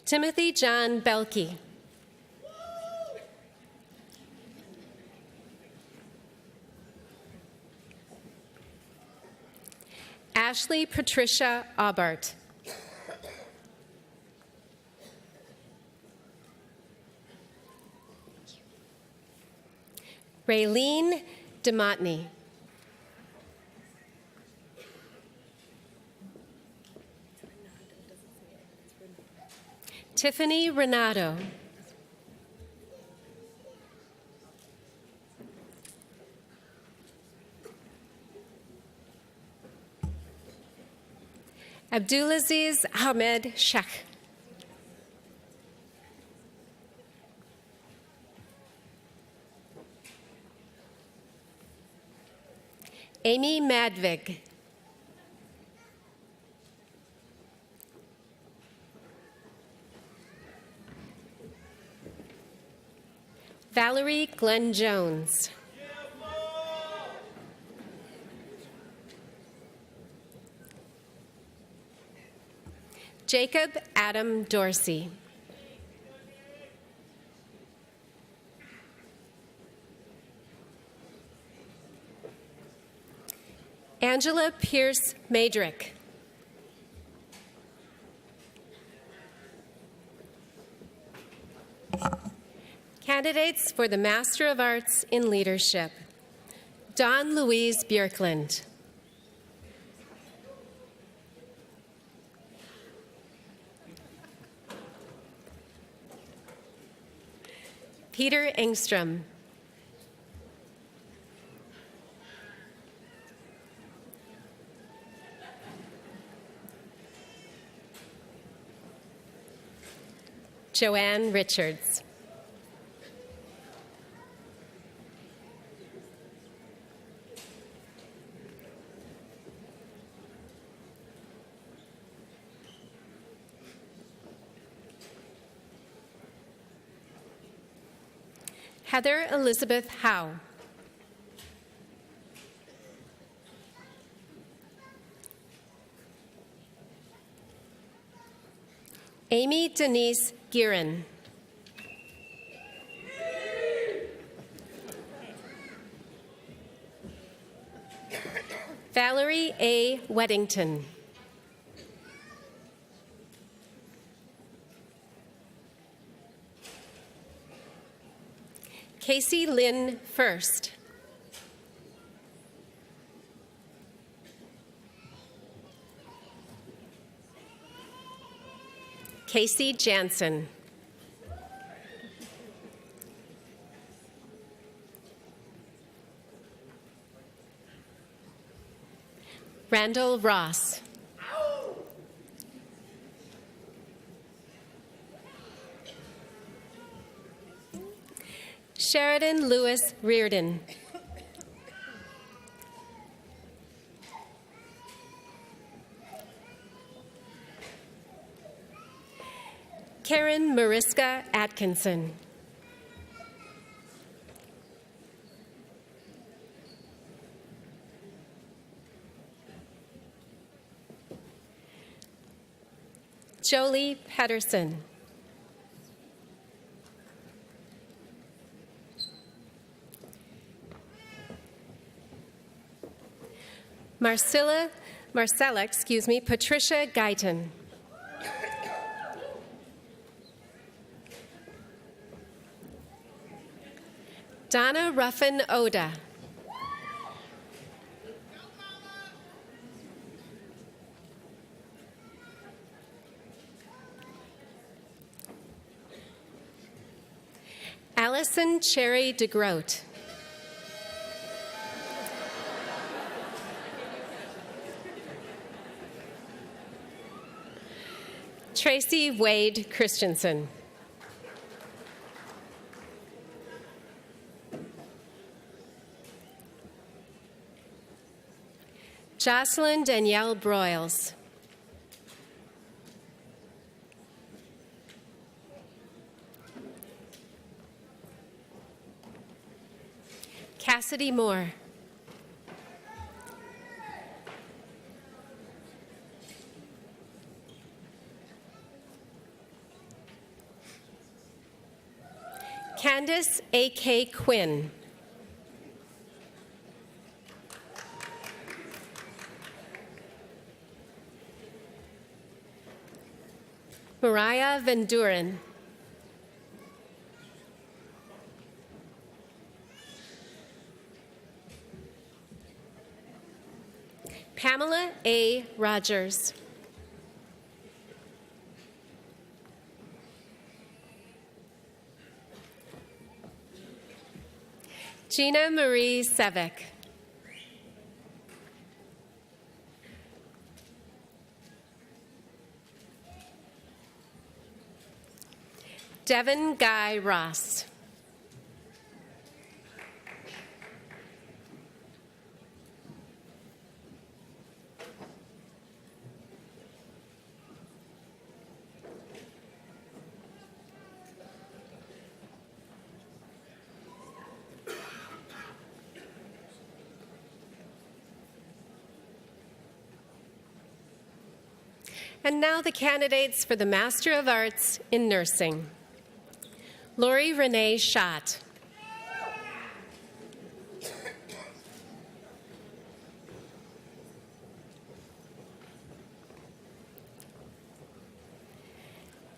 Timothy John Belke. Ashley Patricia Aubart. Raylene DeMontney. Tiffany Renato. Abdulaziz Ahmed Sheikh. Amy Madvig. Valerie Glenn Jones. Jacob Adam Dorsey. Angela Pierce Madrick. Candidates for the Master of Arts in Leadership. Dawn Louise Björklund. Peter Engstrom. Joanne Richards. Heather Elizabeth Howe. Amy Denise Giron. Valerie A. Weddington. Casey Lynn First. Casey Jansen. Randall Ross. Sheridan Lewis Reardon. Karen Mariska Atkinson. Jolie Pedersen. Marcella, Patricia Guyton. Donna Ruffin Oda. Allison Cherry DeGroat. Tracy Wade Christensen. Jocelyn Danielle Broyles. Cassidy Moore. Candace A.K. Quinn. Mariah Van Duren. Pamela A. Rogers. Gina Marie Sevek. Devin Guy Ross. And now the candidates for the Master of Arts in Nursing. Lori Renee Schott.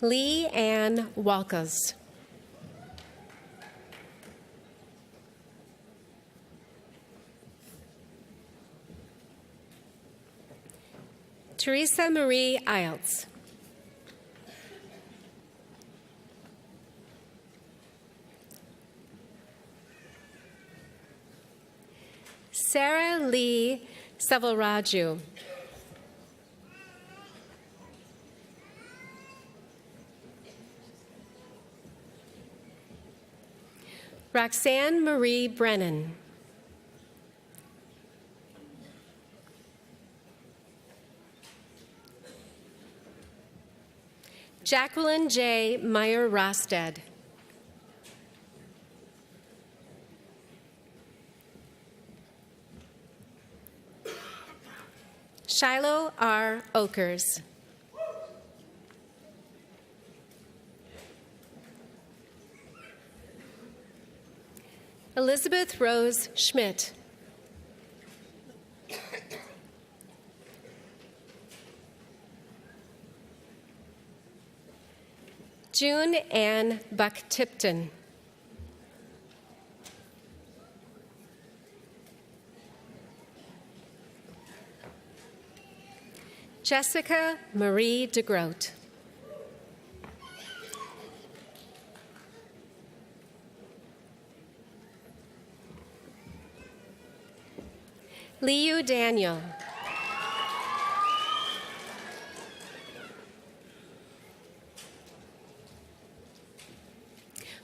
Lee Ann Walkes. Teresa Marie Iltz. Sarah Lee Savalraju. Roxanne Marie Brennan. Jacqueline J. Meyer Rosted. Shiloh R. Okers. Elizabeth Rose Schmidt. June Ann Buck-Tipton. Jessica Marie DeGroat. Liu Daniel.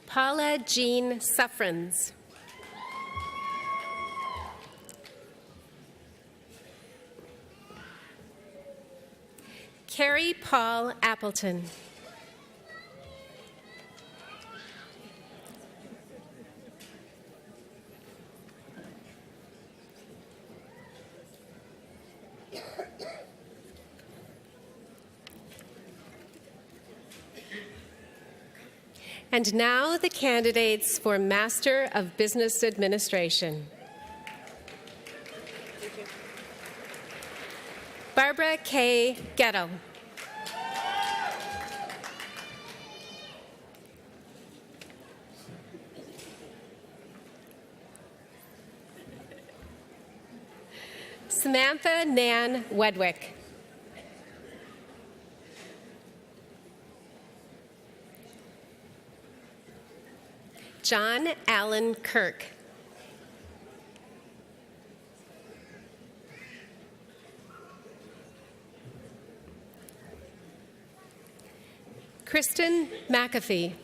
Paula Jean Suffrans. Carrie Paul Appleton. And now the candidates for Master of Business Administration. Barbara K. Ghetto. Samantha Nan Wedwick. John Allen Kirk. Kristen McAfee.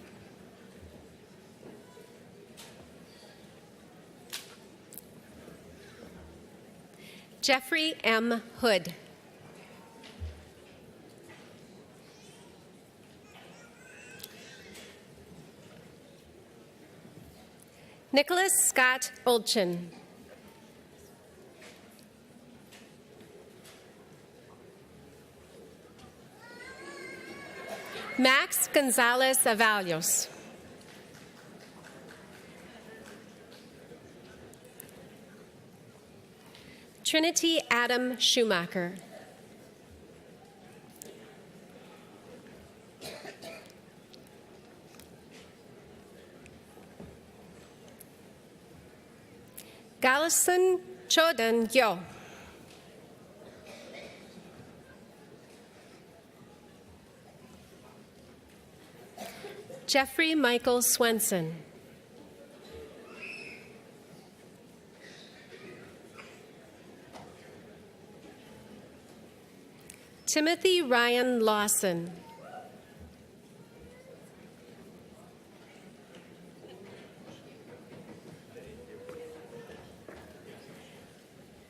Jeffrey M. Hood. Nicholas Scott Olchin. Max Gonzalez Avalos. Trinity Adam Schumacher. Galison Chodan Yo. Jeffrey Michael Swenson. Timothy Ryan Lawson.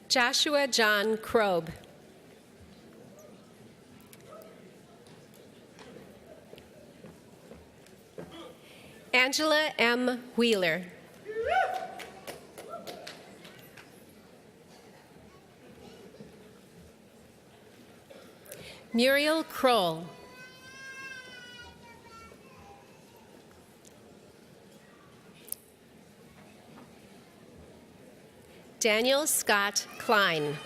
Joshua John Krob. Angela M. Wheeler. Muriel Kroll. Daniel Scott Klein.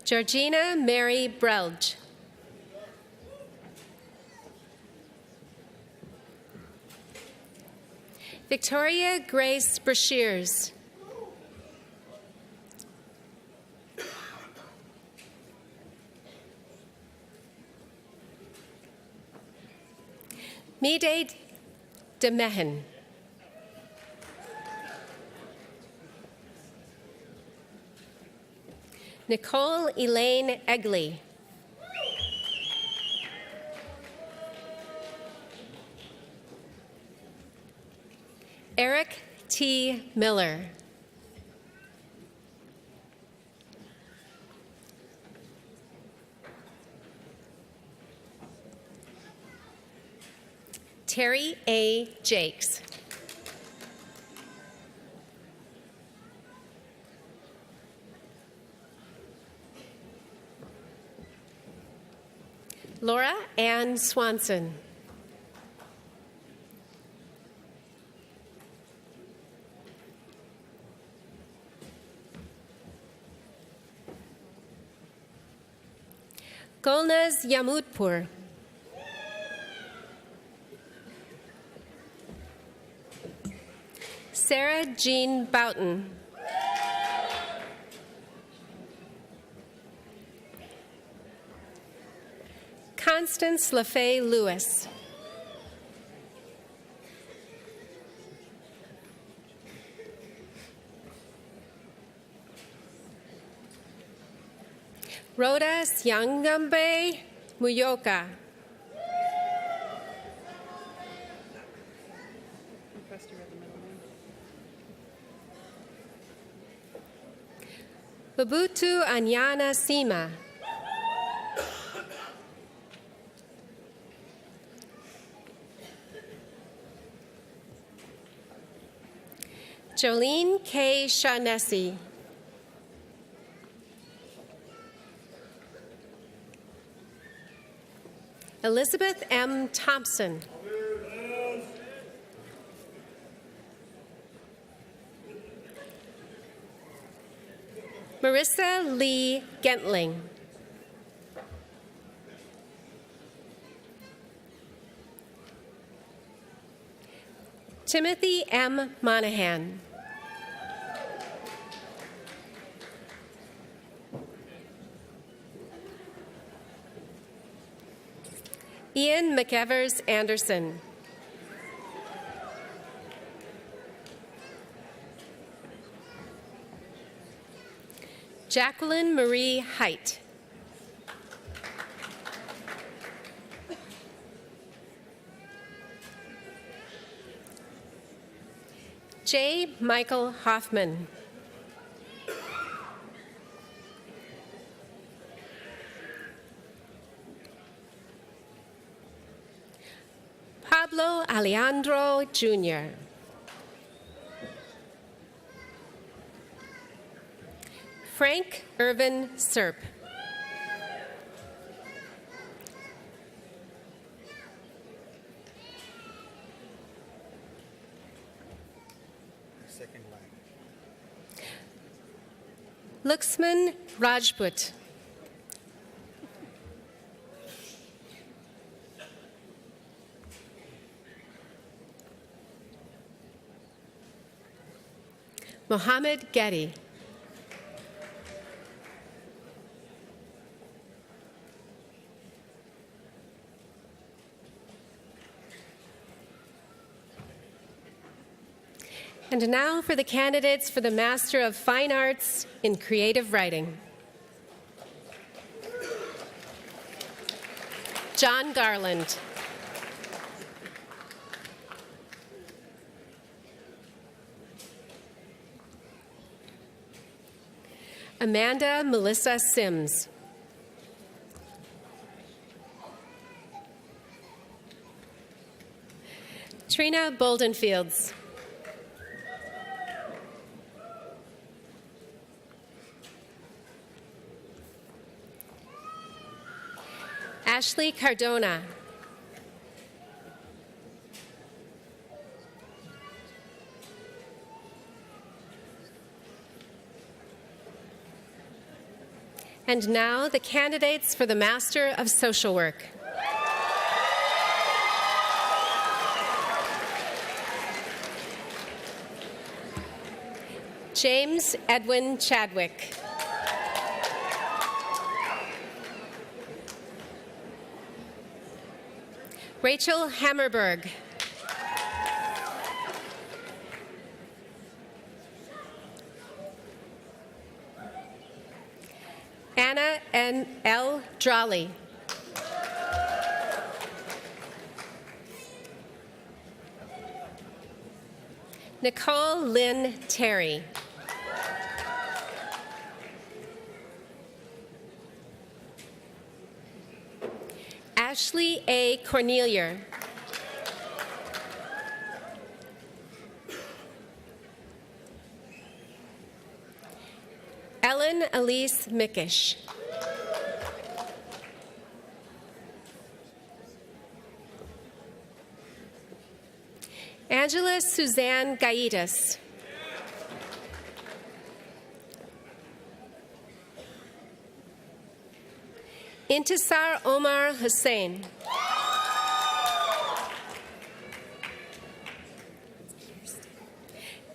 Georgina Mary Brelge. Victoria Grace Brashears. Mide DeMehen. Nicole Elaine Egley. Eric T. Miller. Terry A. Jakes. Laura Ann Swanson. Golnaz Yamutpur. Sarah Jean Boughton. Constance LaFay Lewis. Rhoda Siangambe Muyoka. Babutu Anyana Sima. Jolene K. Shaughnessy. Elizabeth M. Thompson. Marissa Lee Gentling. Timothy M. Monahan. Ian McEvers Anderson. Jacqueline Marie Height. J. Michael Hoffman. Pablo Alejandro Jr. Frank Irvin Serp. Luxman Rajput. Mohammed Getty. And now for the candidates for the Master of Fine Arts in Creative Writing. John Garland. Amanda Melissa Sims. Trina Boldenfields. Ashley Cardona. And now the candidates for the Master of Social Work. James Edwin Chadwick. Rachel Hammerberg. Anna N. L. Drawley. Nicole Lynn Terry. Ashley A. Cornelia. Ellen Elise Mickish. Angela Suzanne Gaitas. Intisar Omar Hussein.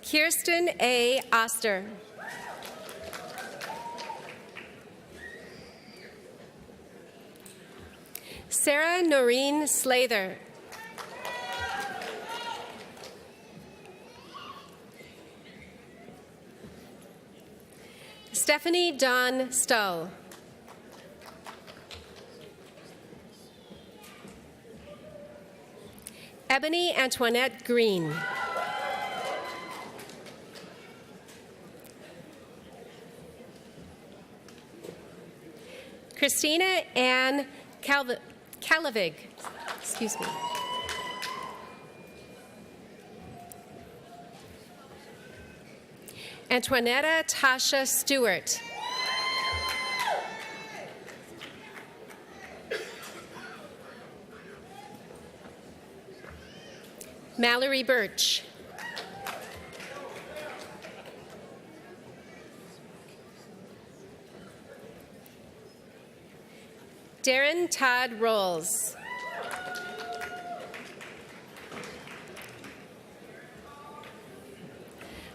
Kirsten A. Oster. Sarah Noreen Slather. Stephanie Dawn Stull. Ebony Antoinette Green. Christina Ann Calavig. Excuse me. Antoinetta Tasha Stewart. Mallory Birch. Darren Todd Rolls.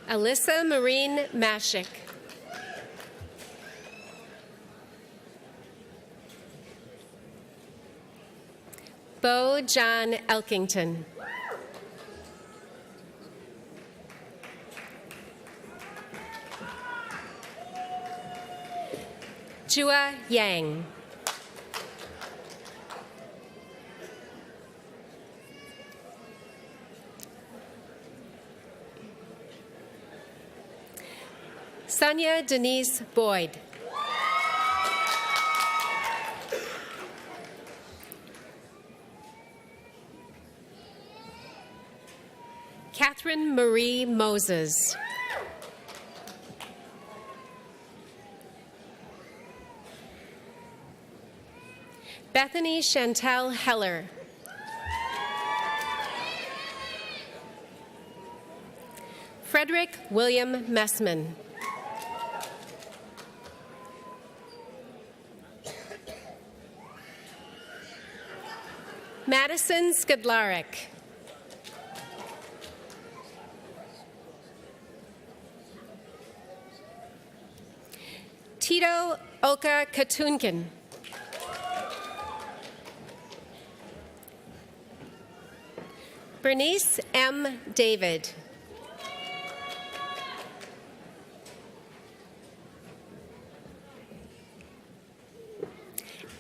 Alyssa Marine Mashik. Bo John Elkington. Jua Yang. Sonia Denise Boyd. Catherine Marie Moses. Bethany Chantel Heller. Frederick William Messman. Madison Skidlarek. Tito Oka Katunkin. Bernice M. David.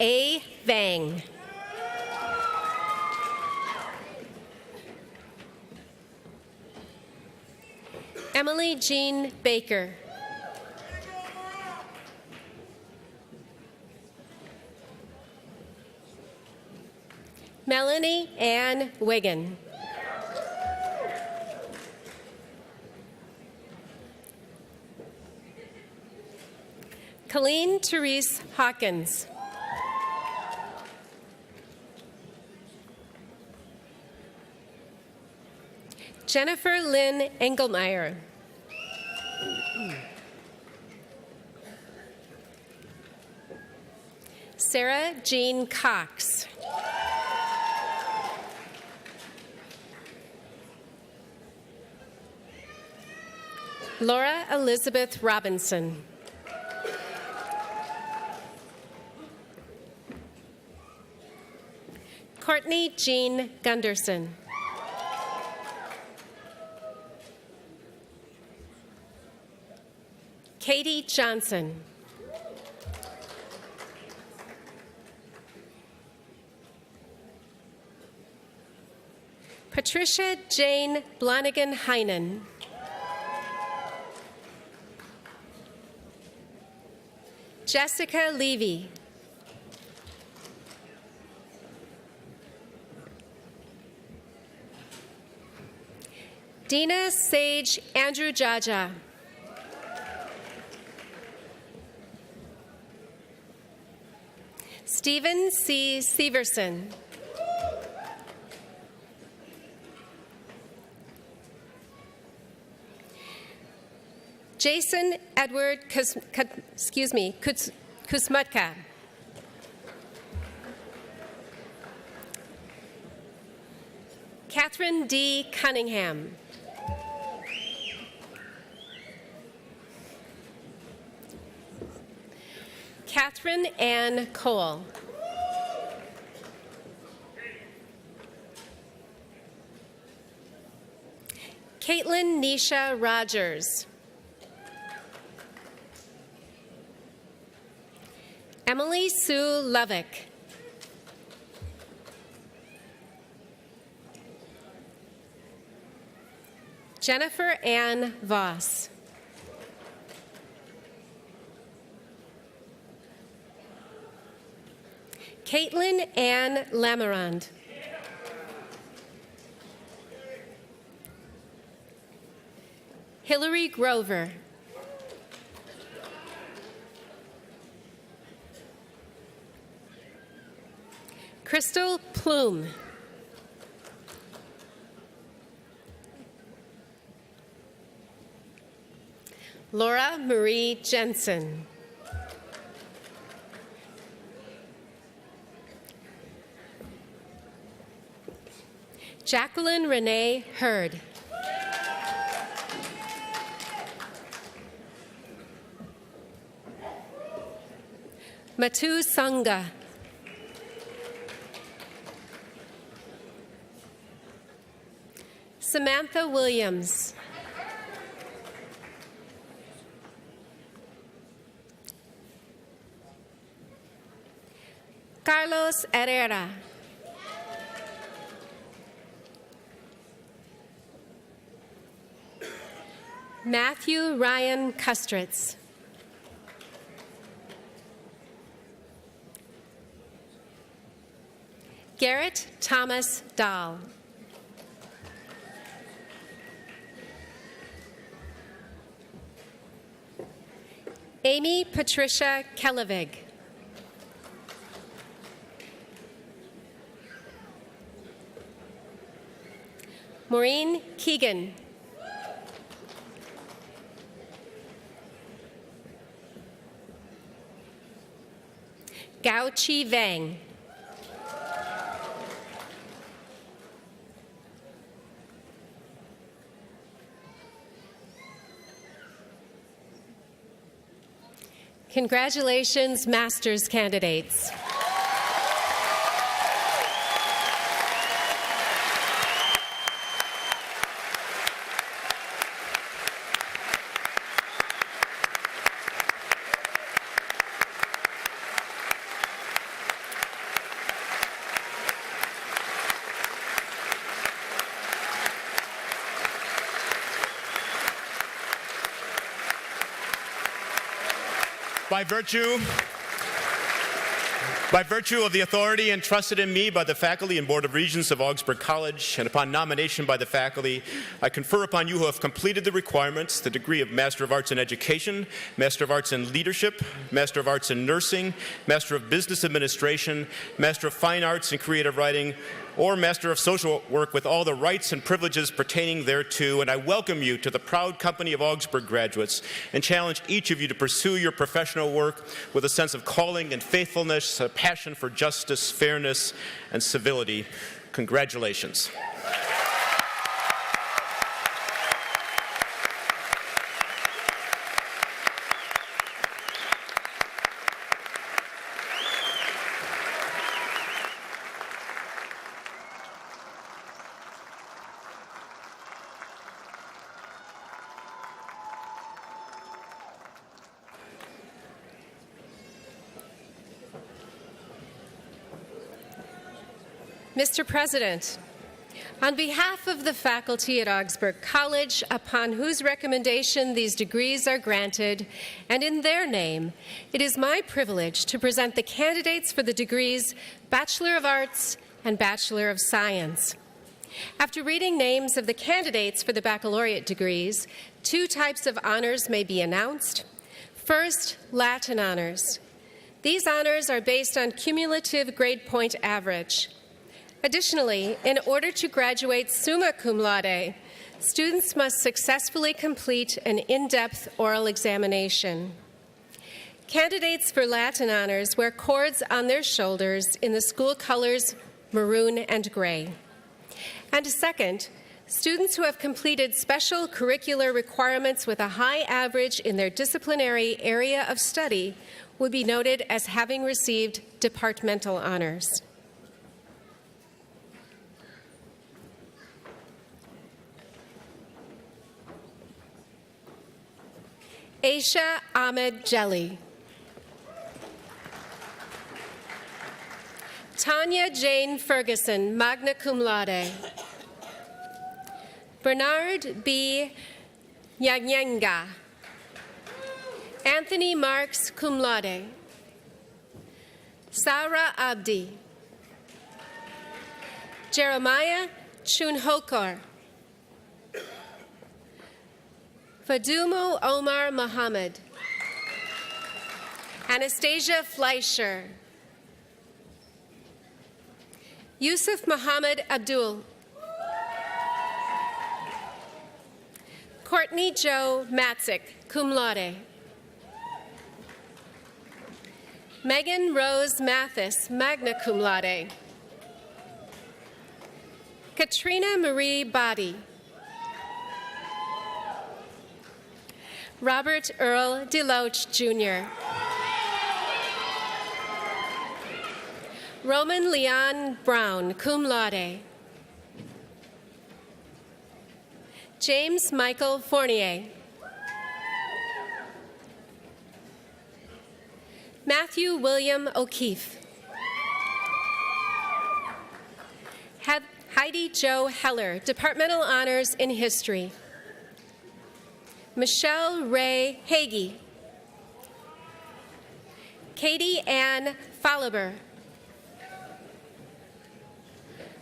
A. Vang. Emily Jean Baker. Melanie Ann Wiggin. Colleen Therese Hawkins. Jennifer Lynn Engelmeyer. Sarah Jean Cox. Laura Elizabeth Robinson. Courtney Jean Gunderson. Katie Johnson. Patricia Jane Blanigan Heinen. Jessica Levy. Dina Sage Andrew Jaja. Stephen C. Severson. Jason Edward Kusmutka. Catherine D. Cunningham. Catherine Ann Cole. Caitlin Nisha Rogers. Emily Sue Lovick. Jennifer Ann Voss. Caitlin Ann Lamarand. Hillary Grover. Crystal Plume. Laura Marie Jensen. Jacqueline Renee Hurd. Matu Sangha. Samantha Williams. Carlos Herrera. Matthew Ryan Kustritz. Garrett Thomas Dahl. Amy Patricia Kellevig. Maureen Keegan. Gao Chi Vang. Congratulations, master's candidates.
By virtue of the authority entrusted in me by the faculty and Board of Regents of Augsburg College, and upon nomination by the faculty, I confer upon you who have completed the requirements the degree of Master of Arts in Education, Master of Arts in Leadership, Master of Arts in Nursing, Master of Business Administration, Master of Fine Arts in Creative Writing, or Master of Social Work with all the rights and privileges pertaining thereto, and I welcome you to the proud company of Augsburg graduates and challenge each of you to pursue your professional work with a sense of calling and faithfulness, a passion for justice, fairness, and civility. Congratulations.
Mr. President, on behalf of the faculty at Augsburg College, upon whose recommendation these degrees are granted, and in their name, it is my privilege to present the candidates for the degrees Bachelor of Arts and Bachelor of Science. After reading names of the candidates for the baccalaureate degrees, two types of honors may be announced. First, Latin honors. These honors are based on cumulative grade point average. Additionally, in order to graduate summa cum laude, students must successfully complete an in-depth oral examination. Candidates for Latin honors wear cords on their shoulders in the school colors maroon and gray. And second, students who have completed special curricular requirements with a high average in their disciplinary area of study would be noted as having received departmental honors. Aisha Ahmed Jelly. Tanya Jane Ferguson, magna cum laude. Bernard B. Nyanyenga. Anthony Marks, cum laude. Sarah Abdi. Jeremiah Chunhokor. Fadumo Omar Muhammad. Anastasia Fleischer. Yusuf Muhammad Abdul. Courtney Joe Matzik, cum laude. Megan Rose Mathis, magna cum laude. Katrina Marie Body. Robert Earl DeLoach, Jr. Roman Leon Brown, cum laude. James Michael Fournier. Matthew William O'Keefe. Heidi Jo Heller, Departmental Honors in History. Michelle Ray Hagee. Katie Ann Fallaber.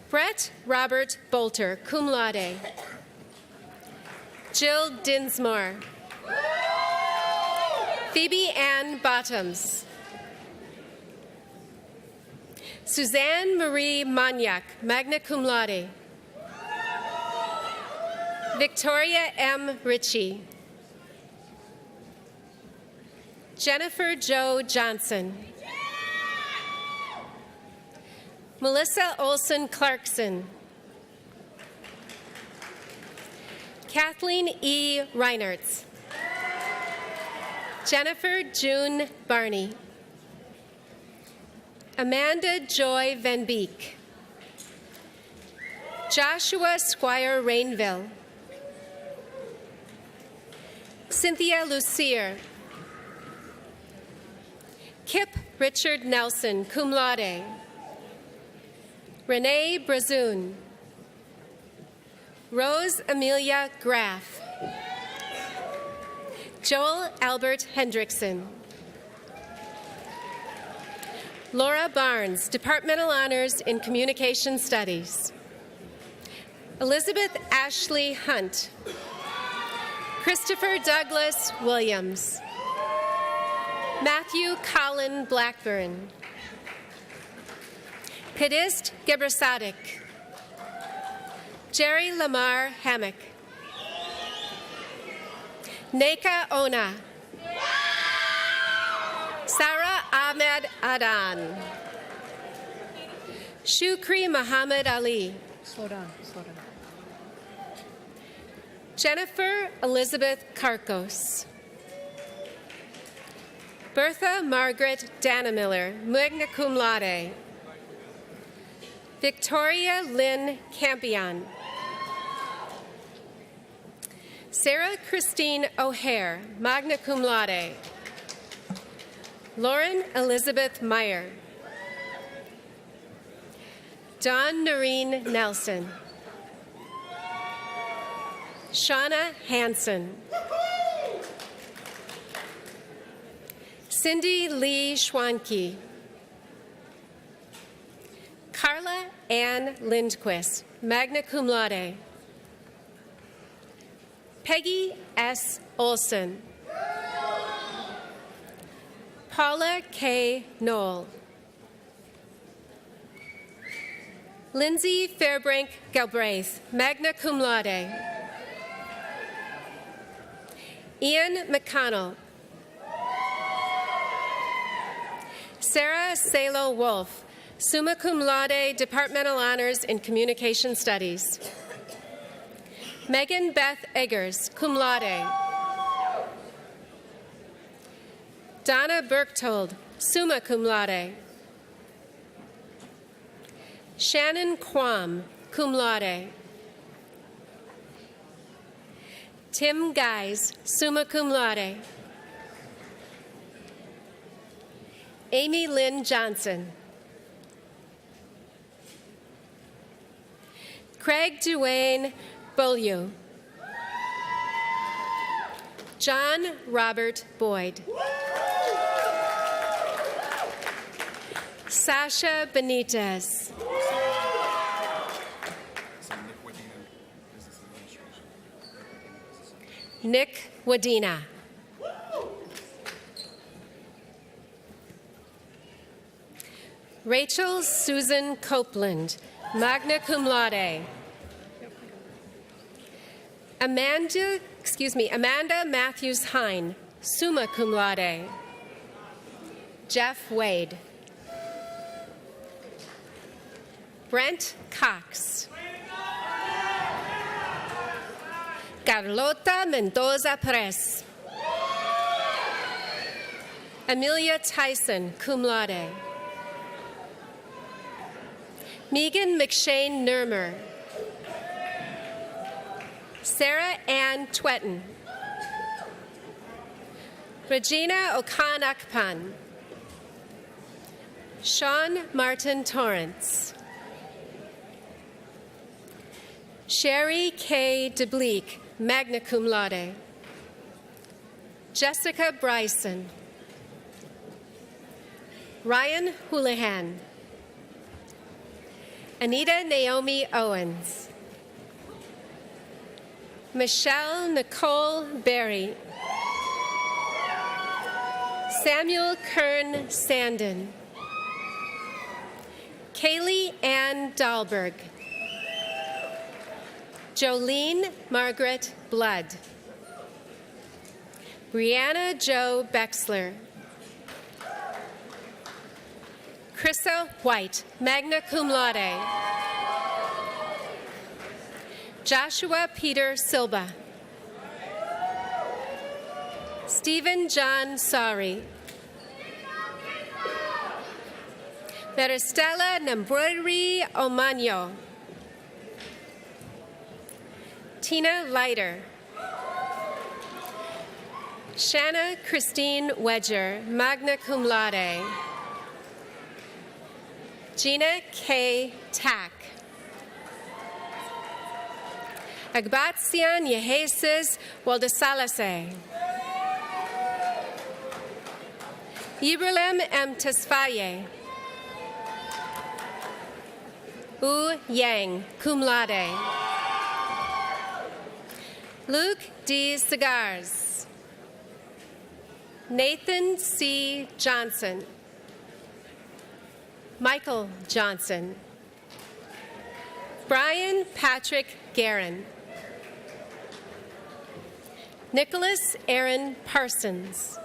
Brett Robert Bolter, cum laude. Jill Dinsmore. Phoebe Ann Bottoms. Suzanne Marie Mognac, magna cum laude. Victoria M. Ritchie. Jennifer Jo Johnson. Melissa Olson Clarkson. Kathleen E. Reinertz. Jennifer June Barney. Amanda Joy Van Beek. Joshua Squire Rainville. Cynthia Lucier. Kip Richard Nelson, cum laude. Renee Brazoon. Rose Amelia Graff. Joel Albert Hendrickson. Laura Barnes, Departmental Honors in Communication Studies. Elizabeth Ashley Hunt. Christopher Douglas Williams. Matthew Colin Blackburn. Kadist Gebrsadik. Jerry Lamar Hammock. Neka Ona. Sarah Ahmed Adan. Shukri Muhammad Ali.
Slow down, slow down.
Jennifer Elizabeth Karkos. Bertha Margaret Dannemiller, magna cum laude. Victoria Lynn Campion. Sarah Christine O'Hare, magna cum laude. Lauren Elizabeth Meyer. Dawn Noreen Nelson. Shauna Hansen. Cindy Lee Schwanke. Carla Ann Lindquist, magna cum laude. Peggy S. Olson. Paula K. Knoll. Lindsay Fairbrink Galbraith, magna cum laude. Ian McConnell. Sarah Salo Wolf, summa cum laude, Departmental Honors in Communication Studies. Megan Beth Eggers, cum laude. Donna Berchtold, summa cum laude. Shannon Quam, cum laude. Tim Guys, summa cum laude. Amy Lynn Johnson. Craig Duane Beaulieu. John Robert Boyd. Sasha Benitez. Nick Wadena. Rachel Susan Copeland, magna cum laude. Amanda Matthews Hine, summa cum laude. Jeff Wade. Brent Cox. Carlota Mendoza Perez. Amelia Tyson, cum laude. Megan McShane Nurmer. Sarah Ann Twetton. Regina Okanakpan. Sean Martin Torrance. Sherry K. DeBleek, magna cum laude. Jessica Bryson, Ryan Houlihan, Anita Naomi Owens, Michelle Nicole Berry, Samuel Kern Sandin, Kaylee Ann Dahlberg, Jolene Margaret Blood, Brianna Jo Bexler, Krissa White, magna cum laude, Joshua Peter Silva, Stephen John Sari, Maristela Nambruri Omano, Tina Leiter, Shanna Christine Wedger, magna cum laude, Gina K. Tack, Agbatsian Yehesis Waldesalase, Ibrahim M. Tesfaye, U Yang, cum laude, Luke D. Cigars, Nathan C. Johnson, Michael Johnson, Brian Patrick Guerin, Nicholas Aaron Parsons,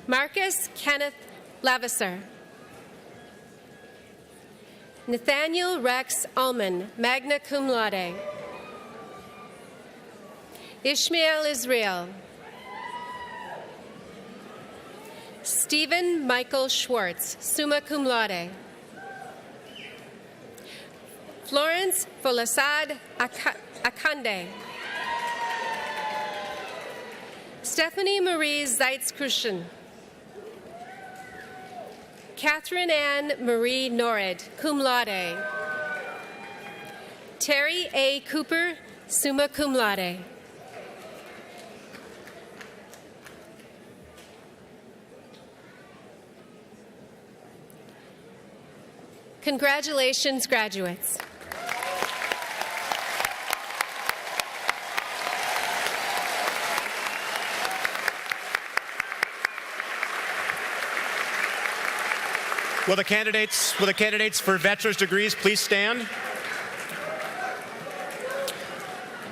Marcus Kenneth Lavisser, Nathaniel Rex Ullman, magna cum laude, Ishmael Israel, Stephen Michael Schwartz, summa cum laude, Florence Folasad Akande, Stephanie Marie Zeitz-Kruschen, Catherine Ann Marie Norrid, cum laude, Terry A. Cooper, summa cum laude. Congratulations, graduates.
Will the candidates for bachelor's degrees please stand?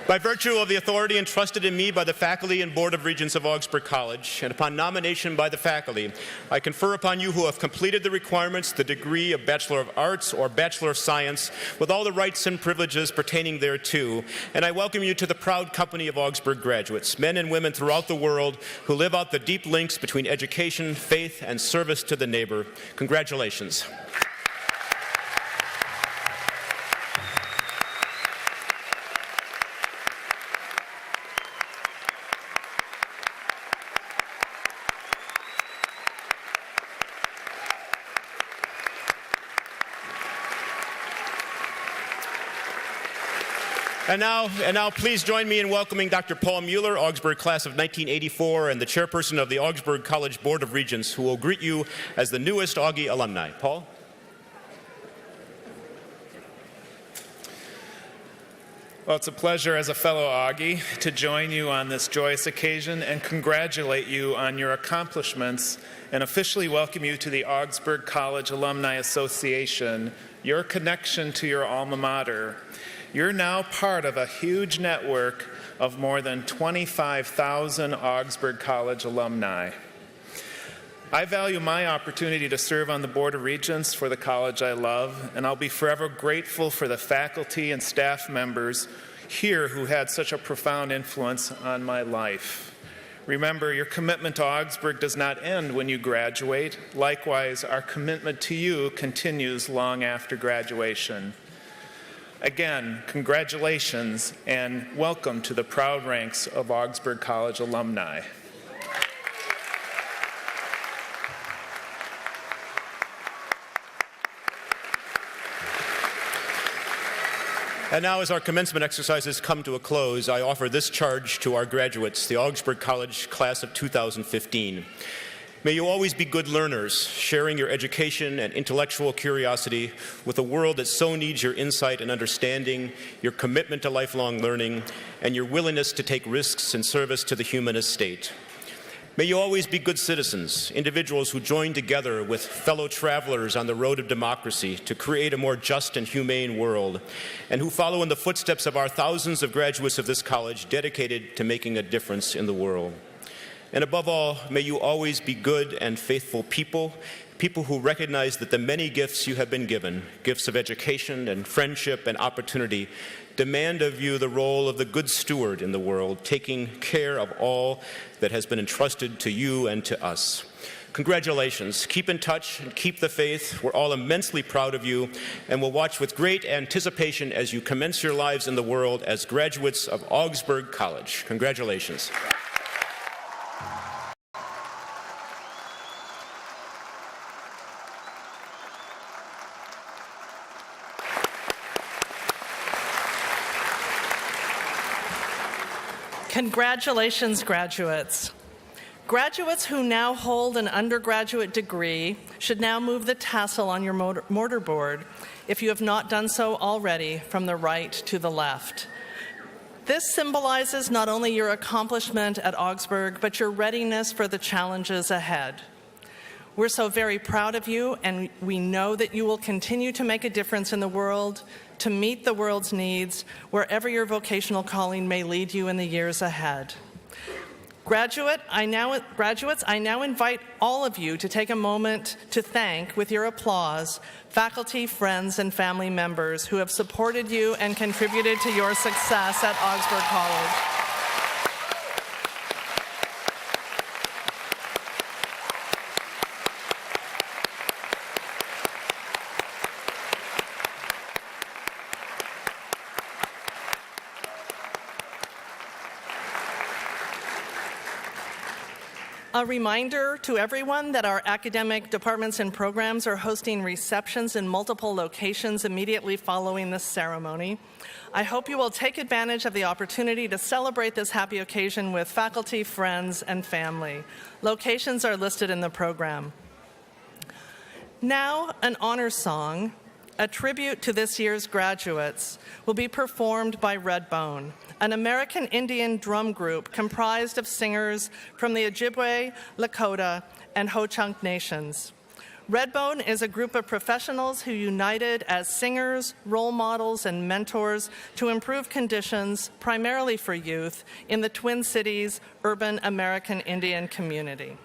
By virtue of the authority entrusted in me by the faculty and Board of Regents of Augsburg College, and upon nomination by the faculty, I confer upon you who have completed the requirements the degree of Bachelor of Arts or Bachelor of Science with all the rights and privileges pertaining thereto, and I welcome you to the proud company of Augsburg graduates, men and women throughout the world who live out the deep links between education, faith, and service to the neighbor. Congratulations. And now, please join me in welcoming Dr. Paul Mueller, Augsburg class of 1984, and the chairperson of the Augsburg College Board of Regents, who will greet you as the newest Augie alumni. Paul?
Well, it's a pleasure as a fellow Augie to join you on this joyous occasion and congratulate you on your accomplishments and officially welcome you to the Augsburg College Alumni Association, your connection to your alma mater. You're now part of a huge network of more than 25,000 Augsburg College alumni. I value my opportunity to serve on the Board of Regents for the college I love, and I'll be forever grateful for the faculty and staff members here who had such a profound influence on my life. Remember, your commitment to Augsburg does not end when you graduate. Likewise, our commitment to you continues long after graduation. Again, congratulations and welcome to the proud ranks of Augsburg College alumni.
And now, as our commencement exercises come to a close, I offer this charge to our graduates, the Augsburg College class of 2015. May you always be good learners, sharing your education and intellectual curiosity with a world that so needs your insight and understanding, your commitment to lifelong learning, and your willingness to take risks in service to the humanist state. May you always be good citizens, individuals who join together with fellow travelers on the road of democracy to create a more just and humane world, and who follow in the footsteps of our thousands of graduates of this college dedicated to making a difference in the world. And above all, may you always be good and faithful people, people who recognize that the many gifts you have been given, gifts of education and friendship and opportunity, demand of you the role of the good steward in the world, taking care of all that has been entrusted to you and to us. Congratulations. Keep in touch and keep the faith. We're all immensely proud of you, and we'll watch with great anticipation as you commence your lives in the world as graduates of Augsburg College. Congratulations.
Congratulations, graduates. Graduates who now hold an undergraduate degree should now move the tassel on your mortarboard, if you have not done so already, from the right to the left. This symbolizes not only your accomplishment at Augsburg, but your readiness for the challenges ahead. We're so very proud of you, and we know that you will continue to make a difference in the world, to meet the world's needs, wherever your vocational calling may lead you in the years ahead. Graduates, I now invite all of you to take a moment to thank, with your applause, faculty, friends, and family members who have supported you and contributed to your success at Augsburg College. A reminder to everyone that our academic departments and programs are hosting receptions in multiple locations immediately following this ceremony. I hope you will take advantage of the opportunity to celebrate this happy occasion with faculty, friends, and family. Locations are listed in the program. Now, an honor song, a tribute to this year's graduates, will be performed by Redbone, an American Indian drum group comprised of singers from the Ojibwe, Lakota, and Ho-Chunk nations. Redbone is a group of professionals who united as singers, role models, and mentors to improve conditions, primarily for youth, in the Twin Cities urban American Indian community.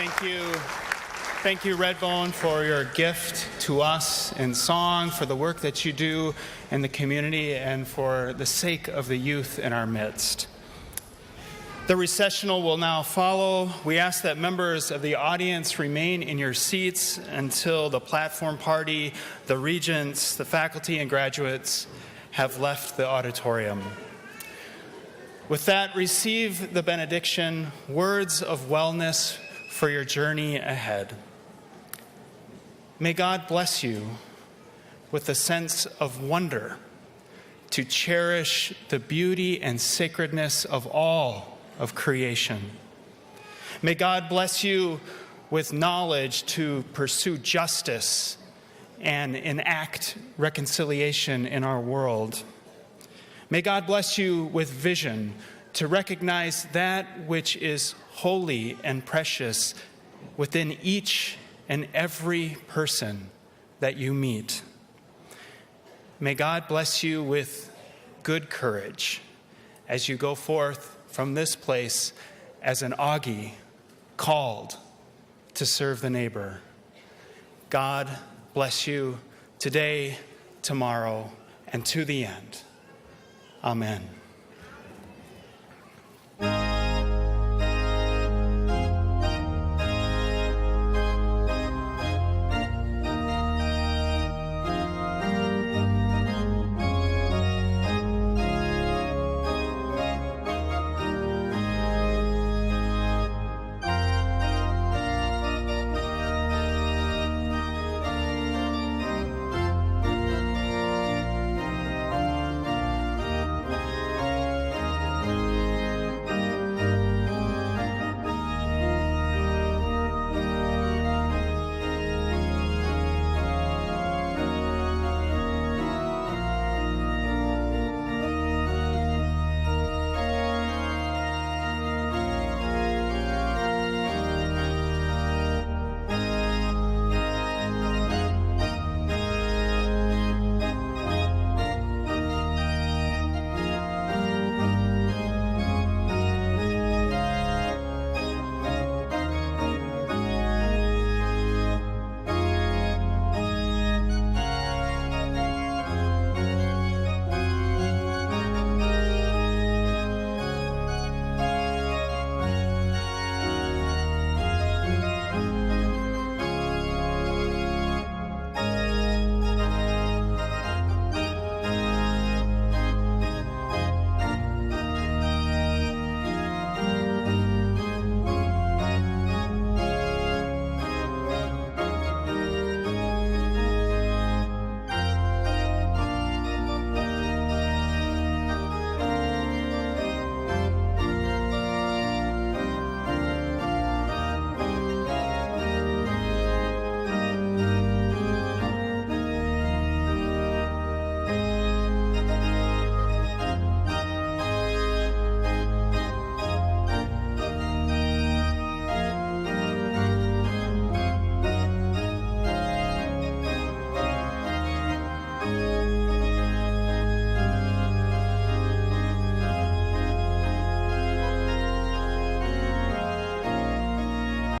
Thank you. Thank you, Redbone, for your gift to us in song, for the work that you do in the community, and for the sake of the youth in our midst. The recessional will now follow. We ask that members of the audience remain in your seats until the platform party, the regents, the faculty, and graduates have left the auditorium. With that, receive the benediction, words of wellness for your journey ahead. May God bless you with a sense of wonder to cherish the beauty and sacredness of all of creation. May God bless you with knowledge to pursue justice and enact reconciliation in our world. May God bless you with vision to recognize that which is holy and precious within each and every person that you meet. May God bless you with good courage as you go forth from this place as an Augie called to serve the neighbor. God bless you today, tomorrow, and to the end. Amen.